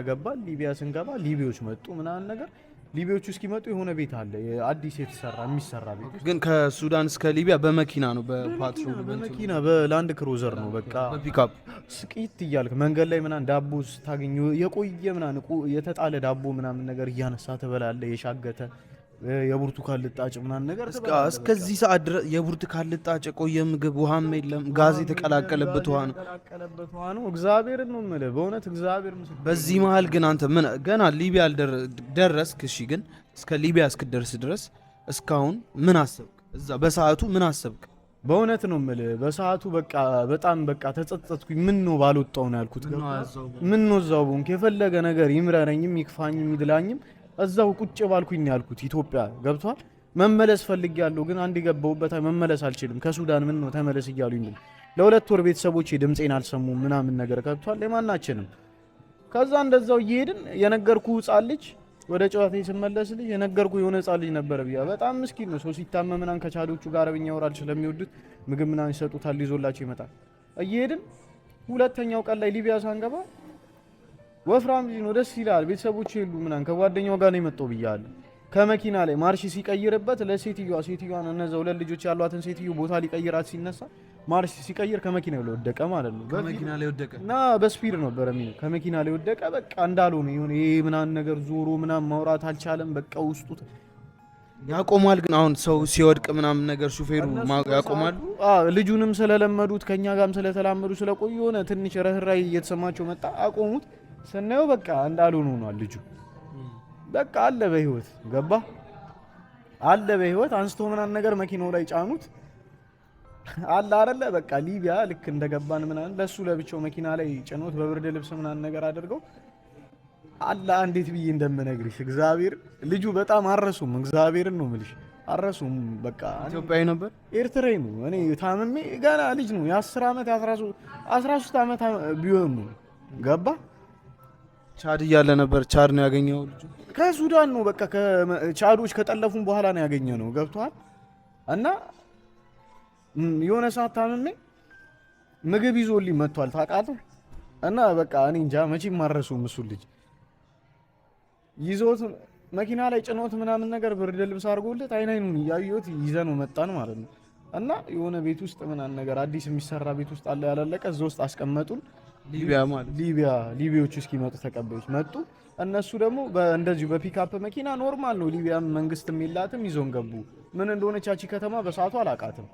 ገባን። ሊቢያ ስንገባ ሊቢዮች መጡ ምናምን ነገር። ሊቢዮቹ እስኪመጡ የሆነ ቤት አለ አዲስ የሚሰራ ቤት። ግን ከሱዳን እስከ ሊቢያ በመኪና ነው፣ በፓትሮል በመኪና በላንድ ክሩዘር ነው። በቃ በፒካፕ ስቂት እያልክ መንገድ ላይ ምናምን ዳቦ ስታገኝ የቆየ ምናምን የተጣለ ዳቦ ምናምን ነገር እያነሳ ትበላለህ። የሻገተ የብርቱካን ልጣጭ ምናምን ነገር እስከዚህ ሰዓት ድረስ የብርቱካን ልጣጭ የቆየ ምግብ፣ ውሃም የለም። ጋዝ የተቀላቀለበት ውሃ ነው። እግዚአብሔርን ነው የምልህ በእውነት እግዚአብሔር። በዚህ መሀል ግን አንተ ምን ገና ሊቢያ ደረስክ። እሺ ግን እስከ ሊቢያ እስክደርስ ድረስ እስካሁን ምን አሰብክ? እዛ በሰዓቱ ምን አሰብክ? በእውነት ነው የምልህ በሰዓቱ በቃ በጣም በቃ ተጸጸትኩኝ። ምን ነው ባልወጣው ነው ያልኩት። ምን ነው እዛው ቦንክ የፈለገ ነገር ይምረረኝም ይክፋኝም ይድላኝም እዛው ቁጭ ባልኩኝ ነው ያልኩት። ኢትዮጵያ ገብቷል። መመለስ ፈልጊያለሁ ግን አንድ የገባሁበት መመለስ አልችልም። ከሱዳን ምን ነው ተመለስ እያሉኝ ነው። ለ2 ወር ቤተሰቦቼ ድምጼን አልሰሙም ምናምን ነገር ገብቷል። ለማናችንም ከዛ እንደዛው እየሄድን የነገርኩ ሕፃን ልጅ ወደ ጨዋታ ስመለስ ልጅ የነገርኩ የሆነ ሕፃን ልጅ ነበር ብያ በጣም ምስኪን ነው። ሰው ሲታመም ምናምን ከቻዶቹ ጋር አረብኛ ያወራል ስለሚወዱት ምግብ ምናምን ይሰጡታል፣ ይዞላቸው ይመጣል። እየሄድን 2ኛው ቀን ላይ ሊቢያ ሳንገባ ወፍራም ልጅ ነው፣ ደስ ይላል። ቤተሰቦች የሉ ምናምን ከጓደኛው ጋር ነው የመጣው ብያለሁ። ከመኪና ላይ ማርሽ ሲቀይርበት ሴትዮዋን እነዛ 2 ልጆች ያሏትን ሴትዮ ቦታ ሊቀይራት ሲነሳ ማርሽ ሲቀይር ከመኪናው ላይ ወደቀ ማለት ነው። ከመኪና ላይ ወደቀ እና በስፒድ ነበር የሚል ከመኪና ላይ ወደቀ። በቃ እንዳልሆነ ይሁን ይሄ ምናምን ነገር ዞሮ ምናምን ማውራት አልቻለም። በቃ ውስጡ ያቆማል። ግን አሁን ሰው ሲወድቅ ምናምን ነገር ሹፌሩ ያቆማል። ልጁንም ስለለመዱት ከኛ ጋርም ስለተላመዱ ስለቆዩ ሆነ ትንሽ ረህራይ እየተሰማቸው መጣ። አቆሙት። ስናየው በቃ እንዳልሆነ ሆኗል ልጁ። በቃ አለ በህይወት ገባ አለ በህይወት አንስቶ ምናምን ነገር መኪናው ላይ ጫኑት አለ አይደለ። በቃ ሊቢያ ልክ እንደገባን ምናምን ለሱ ለብቻው መኪና ላይ ጭኖት በብርድ ልብስ ምናምን ነገር አድርገው አለ። እንዴት ብዬ እንደምነግርሽ እግዚአብሔር ልጁ በጣም አረሱም። እግዚአብሔርን ነው የምልሽ አረሱም። በቃ ኢትዮጵያዊ ነበር ኤርትራዊ ነው። እኔ ታምሜ ገና ልጅ ነው የ10 ዓመት 13 ዓመት ቢሆን ነው ገባ። ቻድ እያለ ነበር። ቻድ ነው ያገኘው ልጁ ከሱዳን ነው። በቃ ቻዶች ከጠለፉን በኋላ ነው ያገኘ ነው ገብቷል። እና የሆነ ሰዓት ታምሜ ምግብ ይዞልኝ መጥቷል ታውቃለህ። እና በቃ እኔ እንጃ መቼም ማረሱም እሱ ልጅ ይዞት መኪና ላይ ጭኖት ምናምን ነገር ብርድ ልብስ አድርጎለት አይኑን እያየሁት ይዘነው መጣን ማለት ነው። እና የሆነ ቤት ውስጥ ምናምን ነገር አዲስ የሚሰራ ቤት ውስጥ አለ ያላለቀ እዛ ውስጥ አስቀመጡን። ሊቢያ ማለት ሊቢያዎቹ እስኪመጡ ተቀባዮች መጡ። እነሱ ደግሞ እንደዚሁ በፒካፕ መኪና ኖርማል ነው። ሊቢያ መንግስትም የላትም ይዞን ገቡ። ምን እንደሆነች ያቺ ከተማ በሰዓቱ አላቃትም።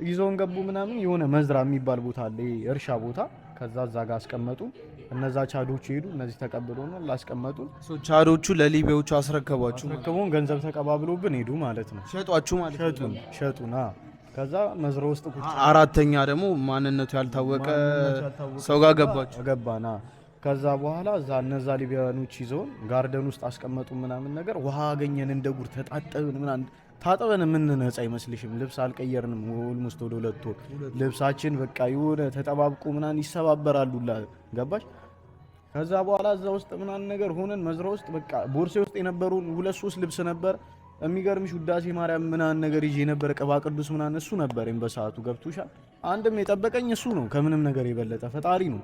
ይዞን ገቡ ምናምን የሆነ መዝራ የሚባል ቦታ አለ እርሻ ቦታ። ከዛ እዛ ጋር አስቀመጡ። እነዛ ቻዶቹ ሄዱ። እነዚህ ተቀብለውናል ላስቀመጡን። ቻዶቹ ለሊቢያዎቹ አስረከቧችሁ? አስረከቡን። ገንዘብ ተቀባብሎብን ሄዱ ማለት ነው። ሸጧችሁ ማለት ነው? ሸጡና ከዛ መዝራ ውስጥ ቁጭ። አራተኛ ደግሞ ማንነቱ ያልታወቀ ሰው ጋር ገባችሁ? ገባና ከዛ በኋላ እነዛ ሊቢያኖች ይዘውን ጋርደን ውስጥ አስቀመጡ ምናምን ነገር። ውሃ አገኘን እንደ ጉር ተጣጠብን ምናምን። ታጠበን የምንነጻ አይመስልሽም? ልብስ አልቀየርንም። ኦልሞስት ወደ 2 ወር ልብሳችን በቃ የሆነ ተጠባብቆ ምናምን ይሰባበራሉላ። ገባሽ? ከዛ በኋላ እዛ ውስጥ ምናምን ነገር ሆነን መዝራ ውስጥ በቃ ቦርሴ ውስጥ የነበሩን 2-3 ልብስ ነበር። የሚገርምሽ ውዳሴ ማርያም ምናምን ነገር ይዤ ነበር፣ ቅባ ቅዱስ ምናምን እሱ ነበረኝ በሰዓቱ። ገብቶሻል? አንድም የጠበቀኝ እሱ ነው፣ ከምንም ነገር የበለጠ ፈጣሪ ነው።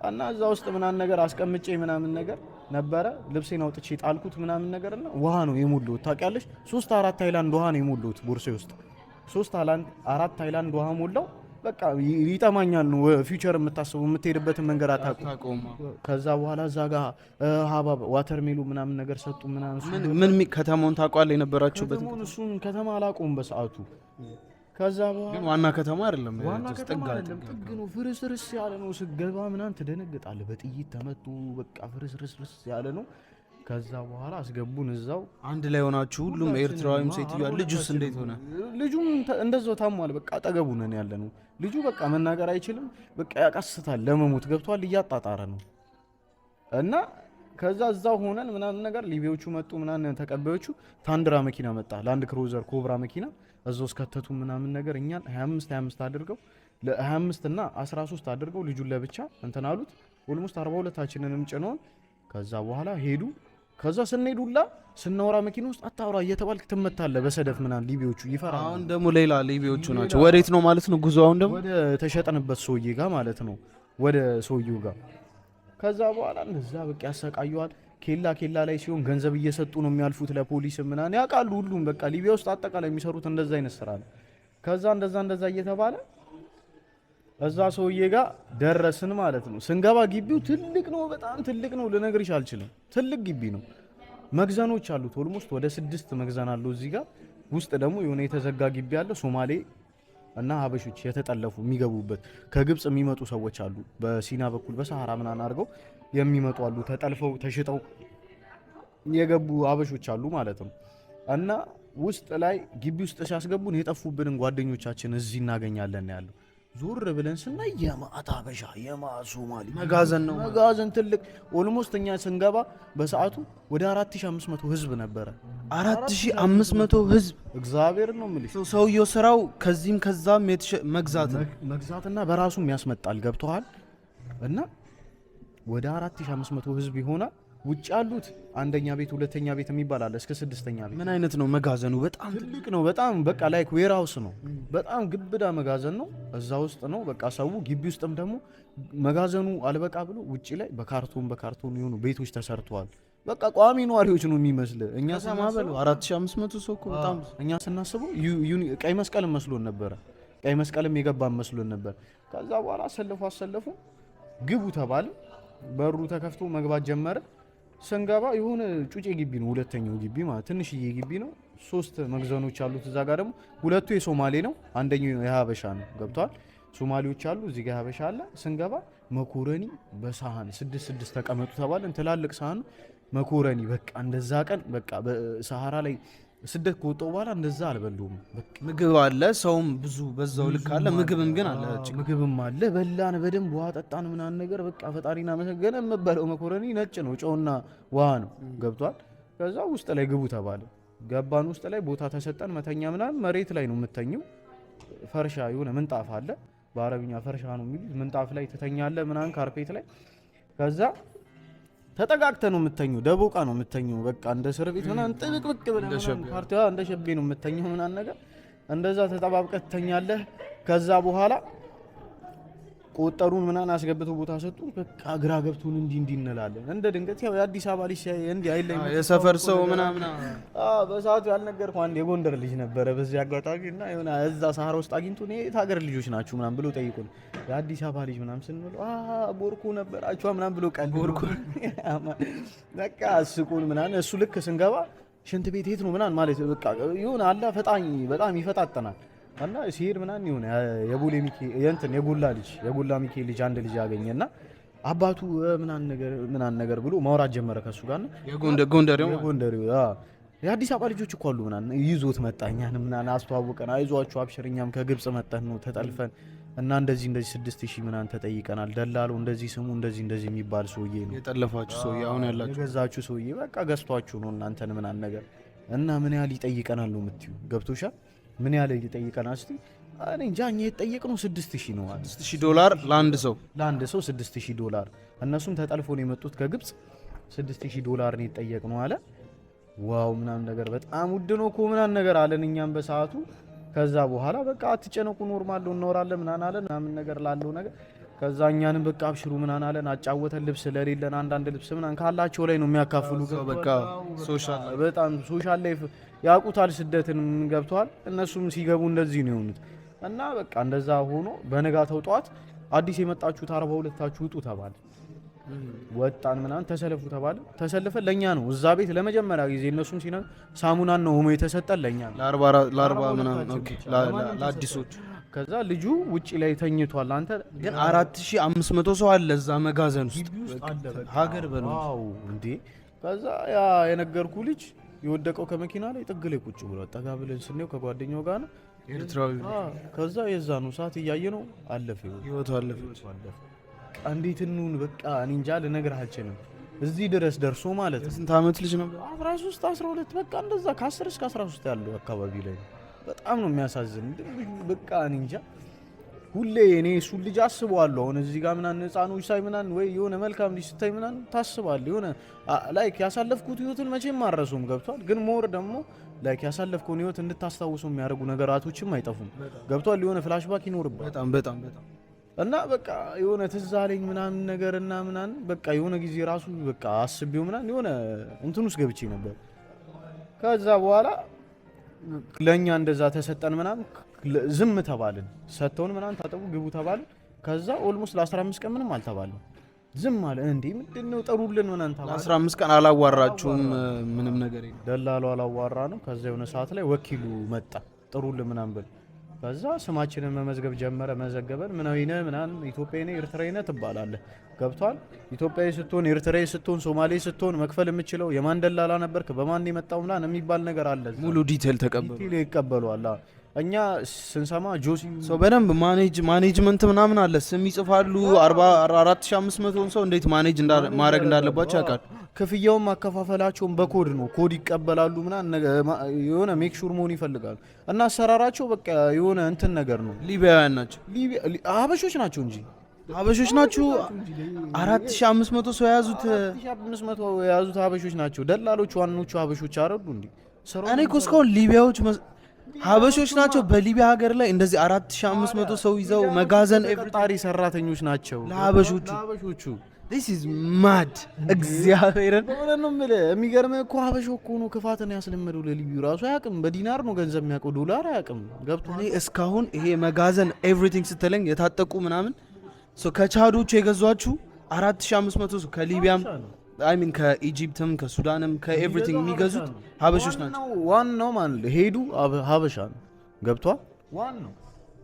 እና እዛ ውስጥ ምናምን ነገር አስቀምጬ ምናምን ነገር ነበረ። ልብሴን አውጥቼ ጣልኩት ምናምን ነገርና ውሃ ነው የሞላሁት። ታውቂያለሽ? 3-4 ሃይላንድ ውሃ ነው የሞላሁት ቦርሴ ውስጥ። 3-4 ሃይላንድ ውሃ ሞላው። በቃ ይጠማኛል ነው ፊውቸር የምታስቡ የምትሄድበትን መንገድ አታውቁም። ከዛ በኋላ እዛ ጋር ሀባብ ዋተርሜሉ ምናምን ነገር ሰጡ ምናምን። ምን ከተማውን ታውቋለህ የነበራችሁበት? እሱን ከተማ አላውቀውም በሰዓቱ። ከዛ በኋላ ግን ዋና ከተማ አይደለም፣ ዋና ከተማ አይደለም፣ ጥግ ነው። ፍርስርስ ያለ ነው። ስገባ ምናምን ትደነግጣለህ። በጥይት ተመቱ። በቃ ፍርስርስ ያለ ነው። ከዛ በኋላ አስገቡን እዛው አንድ ላይ ሆናችሁ ሁሉም ኤርትራዊም ሴትዮዋ። ልጁስ እንዴት ሆነ? ልጁም እንደዛው ታሟል። በቃ አጠገቡ ነን ያለ ነው። ልጁ በቃ መናገር አይችልም። በቃ ያቃስታል፣ ለመሞት ገብቷል፣ እያጣጣረ ነው። እና ከዛ እዛው ሆነን ምናምን ነገር ሊቢያዎቹ መጡ ምናምን። ተቀባዮቹ ታንድራ መኪና መጣ፣ ላንድ ክሩዘር ኮብራ መኪና። እዛው እስከተቱ ምናምን ነገር እኛን 25 አድርገው ለ25 እና 13 አድርገው ልጁን ለብቻ እንትን አሉት። ኦልሞስት 42ታችንንም ጭነውን ከዛ በኋላ ሄዱ። ከዛ ስንሄዱላ ስናወራ መኪና ውስጥ አታውራ እየተባልክ ትመታለህ በሰደፍ ምናምን። ሊቢያዎቹ ይፈራሉ። አሁን ደግሞ ሌላ ሊቢያዎቹ ናቸው። ወዴት ነው ማለት ነው ጉዞ? አሁን ደግሞ ወደ ተሸጠንበት ሰውዬ ጋር ማለት ነው፣ ወደ ሰውዬው ጋር። ከዛ በኋላ እንደዛ በቃ ያሰቃዩዋል። ኬላ ላይ ሲሆን ገንዘብ እየሰጡ ነው የሚያልፉት ለፖሊስ ምናምን። ያውቃሉ ሁሉም በቃ ሊቢያ ውስጥ አጠቃላይ የሚሰሩት እንደዛ አይነት ስራ ነው። ከዛ እንደዛ እየተባለ እዛ ሰውዬ ጋር ደረስን ማለት ነው። ስንገባ ግቢው ትልቅ ነው፣ በጣም ትልቅ ነው፣ ልነግርሽ አልችልም። ትልቅ ግቢ ነው። መግዘኖች አሉት። ኦልሞስት ወደ 6 መግዘን አለው እዚህ ጋር። ውስጥ ደግሞ የሆነ የተዘጋ ግቢ አለ። ሶማሌ እና ሀበሾች የተጠለፉ የሚገቡበት። ከግብጽ የሚመጡ ሰዎች አሉ፣ በሲና በኩል በሰሃራ ምናምን አድርገው የሚመጡ አሉ። ተጠልፈው ተሽጠው የገቡ ሀበሾች አሉ ማለት ነው። እና ውስጥ ላይ ግቢ ውስጥ ሲያስገቡን የጠፉብንን ጓደኞቻችን እዚህ እናገኛለን ያለው። ዞር ብለን ስናይ የማአት ሀበሻ የማአት ሶማሊ መጋዘን ነው። መጋዘን ትልቅ። ኦልሞስት እኛ ስንገባ በሰዓቱ ወደ 4500 ህዝብ ነበረ። 4500 ህዝብ። እግዚአብሔር ነው የምልሽ። ሰውየው ስራው ከዚህም ከዛም መግዛትና በራሱም ያስመጣል። ገብተዋል። እና ወደ 4500 ህዝብ ይሆናል። ውጭ ያሉት አንደኛ ቤት ሁለተኛ ቤት የሚባል አለ እስከ 6ኛ ቤት። ምን አይነት ነው መጋዘኑ? በጣም ትልቅ ነው። በጣም በቃ ላይክ ዌርሃውስ ነው። በጣም ግብዳ መጋዘን ነው። እዛ ውስጥ ነው በቃ ሰው ግቢ ውስጥም ደግሞ መጋዘኑ አልበቃ ብሎ ውጭ ላይ በካርቶን የሆኑ ቤቶች ተሰርተዋል። በቃ ቋሚ ነዋሪዎች ነው የሚመስል። እኛ ሰማበለው 4500 ሰው እኮ በጣም። እኛ ስናስበው ቀይ መስቀል መስሎን ነበረ። ቀይ መስቀልም የገባ መስሎን ነበር። ከዛ በኋላ አሰለፉ ግቡ ተባለ። በሩ ተከፍቶ መግባት ጀመረ። ስንገባ የሆነ ጩጬ ግቢ ነው። ሁለተኛው ግቢ ማለት ትንሽዬ ግቢ ነው። 3 መግዘኖች አሉት። እዛ ጋር ደግሞ 2ቱ የሶማሌ ነው፣ አንደኛው የሀበሻ ነው። ገብቷል። ሶማሌዎች አሉ፣ እዚህ ጋር ሀበሻ አለ። ስንገባ መኮረኒ በሳህን 6 ተቀመጡ ተባለን። ትላልቅ ሳህን መኮረኒ። በቃ እንደዛ ቀን በቃ በሰሃራ ላይ ስደት ከወጣው በኋላ እንደዛ አልበሉም። ምግብ አለ፣ ሰውም ብዙ በዛው ልክ አለ። ምግብም ግን አለ፣ ምግብም አለ። በላን በደንብ ውሃ ጠጣን ምናምን ነገር በቃ ፈጣሪና መሰገነ። የምበለው መኮረኒ ነጭ ነው፣ ጨውና ውሃ ነው። ገብቷል። ከዛ ውስጥ ላይ ግቡ ተባለ። ገባን። ውስጥ ላይ ቦታ ተሰጠን። መተኛ ምናምን መሬት ላይ ነው የምተኘው። ፈርሻ የሆነ ምንጣፍ አለ፣ በአረብኛ ፈርሻ ነው የሚሉት። ምንጣፍ ላይ ትተኛለህ ምናምን ካርፔት ላይ። ከዛ ተጠጋግተ ነው የምተኘው። ደቦቃ ነው የምተኘው። በቃ እንደ እስር ቤት ምናምን ጥብቅብቅ ብለህ ፓርቲዋ እንደ ሸቤ ነው የምተኘው ምናምን ነገር። እንደዛ ተጠባብቀህ ትተኛለህ። ከዛ በኋላ ቆጠሩን ምናምን አስገብተው ቦታ ሰጡን። በቃ ግራ ገብቶን እንዲህ እንላለን። እንደ ድንገት ያው የአዲስ አበባ ልጅ እንዲህ አይለኝ የሰፈር ሰው ምናምን። በሰዓቱ ያልነገርኩህ አንድ የጎንደር ልጅ ነበረ በዚህ አጋጣሚ እና የሆነ እዛ ሰሃራ ውስጥ አግኝቶን የት ሀገር ልጆች ናችሁ ምናምን ብሎ ጠይቁን። የአዲስ አበባ ልጅ ምናምን ስንለው ቦርኮ ነበራችሁ ምናምን ብሎ ቀን ቦርኮ በቃ አስቁን ምናምን። እሱ ልክ ስንገባ ሽንት ቤት የት ነው ምናምን ማለት በቃ የሆነ አላ ፈጣኝ በጣም ይፈጣጠናል። እና ሲሄድ ምናምን የሆነ የጎላ ሚካኤል ልጅ አንድ ልጅ ያገኘና አባቱ ምናን ነገር ብሎ ማውራት ጀመረ ከሱ ጋር ነው የጎንደሬው የአዲስ አበባ ልጆች እኮ አሉ ምናን ይዞት መጣ እኛን ምናን አስተዋወቀን አይዟችሁ አብሽር እኛም ከግብጽ መጣን ነው ተጠልፈን እና እንደዚህ 6000 ምናን ተጠይቀናል ደላለው እንደዚህ ስሙ እንደዚህ የሚባል ሰውዬ ነው የጠለፋችሁ ሰውዬ አሁን ያላችሁ የገዛችሁ ሰውዬ በቃ ገዝቷችሁ ነው እናንተን ምናን ነገር እና ምን ያህል ይጠይቀናል ነው የምትዩ ገብቶሻል ምን ያህል ይጠይቀናል እስቲ እኔ እንጃ እኛ የጠየቅነው 6000 ነው $6000 ለአንድ ሰው $6000 እነሱም ተጠልፎ ነው የመጡት ከግብጽ $6000 ነው የጠየቅነው አለ ዋው ምናምን ነገር በጣም ውድ ነው እኮ ምናምን ነገር አለን እኛም በሰዓቱ ከዛ በኋላ በቃ አትጨነቁ ኖርማል ነው እናወራለን ምናምን አለን ምናምን ነገር ላለው ነገር ከዛ እኛንም በቃ አብሽሩ ምናምን አለን አጫወተን ልብስ ለሌለን አንዳንድ ልብስ ምናምን ካላቸው ላይ ነው የሚያካፍሉ በቃ ሶሻል ላይፍ ያውቁታል ስደትን ገብቷል እነሱም ሲገቡ እንደዚህ ነው የሆኑት እና በቃ እንደዛ ሆኖ በነጋታው ጧት አዲስ የመጣችሁት 42ታችሁ ውጡ ተባለ ወጣን ምናምን ተሰለፉ ተባለ ተሰልፈ ለኛ ነው እዛ ቤት ለመጀመሪያ ጊዜ እነሱም ሲና ሳሙናን ነው ሆሞ የተሰጠን ለኛ ለ40 ምናምን ኦኬ ለአዲሶች ከዛ ልጁ ውጪ ላይ ተኝቷል አንተ ግን 4500 ሰው አለ እዛ መጋዘን ውስጥ ሀገር በሉ ዋው እንዴ ከዛ ያ የነገርኩ ልጅ የወደቀው ከመኪና ላይ ጥግ ላይ ቁጭ ብሎ ጠጋ ብለን ስንየው ከጓደኛው ጋር ነው ኤርትራዊ ከዛ የዛኑ ሰዓት እያየ ነው አለፈ ህይወቱ አለፈ እንዴት እንሁን በቃ እኔ እንጃ ልነግርህ አልችልም እዚህ ድረስ ደርሶ ማለት ስንት አመት ልጅ ነበር 13 12 በቃ እንደዛ ከ10 እስከ 13 ያለው አካባቢ ላይ በጣም ነው የሚያሳዝን በቃ እኔ እንጃ ሁሌ እኔ እሱ ልጅ አስበዋለሁ አሁን እዚህ ጋር ምናን ህፃኖች ሳይ ምናን ወይ የሆነ መልካም ልጅ ስታይ ምናን ታስባለህ የሆነ ላይክ ያሳለፍኩት ህይወትን መቼም ማረሱም ገብቷል ግን ሞር ደግሞ ላይክ ያሳለፍከውን ህይወት እንድታስታውሰው የሚያደርጉ ነገራቶችም አይጠፉም ገብቷል የሆነ ፍላሽባክ ይኖርበት በጣም እና በቃ የሆነ ትዝ አለኝ ምናምን ነገር እና ምናን በቃ የሆነ ጊዜ ራሱ በቃ አስቤው ምናን የሆነ እንትን ውስጥ ገብቼ ነበር ከዛ በኋላ ለኛ እንደዛ ተሰጠን ምናምን ዝም ተባልን ሰጥተውን ምናምን ታጠቡ ግቡ ተባልን ከዛ ኦልሞስት ለ15 ቀን ምንም አልተባለም ዝም አለ እንዴ ምንድነው ጠሩልን ምናምን ተባለ ለ15 ቀን አላዋራችሁም ምንም ነገር የለም ደላሉ አላዋራ ነው ከዛ የሆነ ሰዓት ላይ ወኪሉ መጣ ጠሩልን ምናምን በል ከዛ ስማችንን መመዝገብ ጀመረ መዘገበን ምናዊነ ምናን ኢትዮጵያዊ ነህ ኤርትራዊ ነህ ትባላለህ ገብቷል ኢትዮጵያዊ ስትሆን ኤርትራዊ ስትሆን ሶማሌ ስትሆን መክፈል የምችለው የማን ደላላ ነበርክ በማን የመጣው ምናን የሚባል ነገር አለ ሙሉ ዲቴል ይቀበሏል እኛ ስንሰማ ጆሲ ሰው በደንብ ማኔጅመንት ምናምን አለ ስም ይጽፋሉ 44500 ሰው እንዴት ማኔጅ ማድረግ እንዳለባቸው ያውቃል ክፍያውም አከፋፈላቸውን በኮድ ነው ኮድ ይቀበላሉ ምናን የሆነ ሜክ ሹር መሆን ይፈልጋሉ እና አሰራራቸው በቃ የሆነ እንትን ነገር ነው ሊቢያውያን ናቸው ሀበሾች ናቸው እንጂ ሀበሾች ናቸው 4500 ሰው የያዙት 4500 የያዙት ሀበሾች ናቸው ደላሎች ዋናዎቹ ሀበሾች አረዱ እንዴ እኔ እኮ እስካሁን ሊቢያዎች ሀበሾች ናቸው በሊቢያ ሀገር ላይ እንደዚህ 4500 ሰው ይዘው መጋዘን ቀጣሪ ሰራተኞች ናቸው ለሀበሾቹ this is mad እግዚአብሔርን ነው የምልህ የሚገርምህ እኮ ሀበሾ እኮ ነው ክፋትን ያስለመደው ለሊቢዩ ራሱ አያውቅም በዲናር ነው ገንዘብ የሚያውቀው ዶላር አያውቅም ገብቶኝ እስካሁን ይሄ መጋዘን ኤቭሪቲንግ ስትለኝ የታጠቁ ምናምን ከቻዶቹ የገዟችሁ 4500 ሰው ከሊቢያም አይ ሚን ከኢጂፕትም ከሱዳንም ከኤቭሪቲንግ የሚገዙት ሀበሾች ናቸው ዋናው ማለት ሄዱ ሀበሻ ነው ገብቷል ዋናው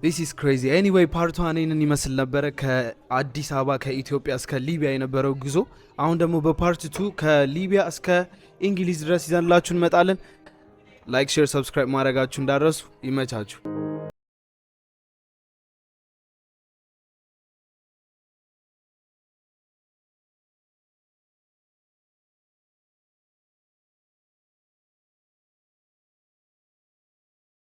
This is crazy. Anyway, part 1 እኔን ይመስል ነበረ ከአዲስ አበባ ከኢትዮጵያ እስከ ሊቢያ የነበረው ጉዞ። አሁን ደግሞ በፓርት 2 ከሊቢያ እስከ እንግሊዝ ድረስ ይዘንላችሁ እንመጣለን። ላይክ፣ ሼር፣ ሰብስክራይብ ማድረጋችሁ እንዳትረሱ። ይመቻችሁ።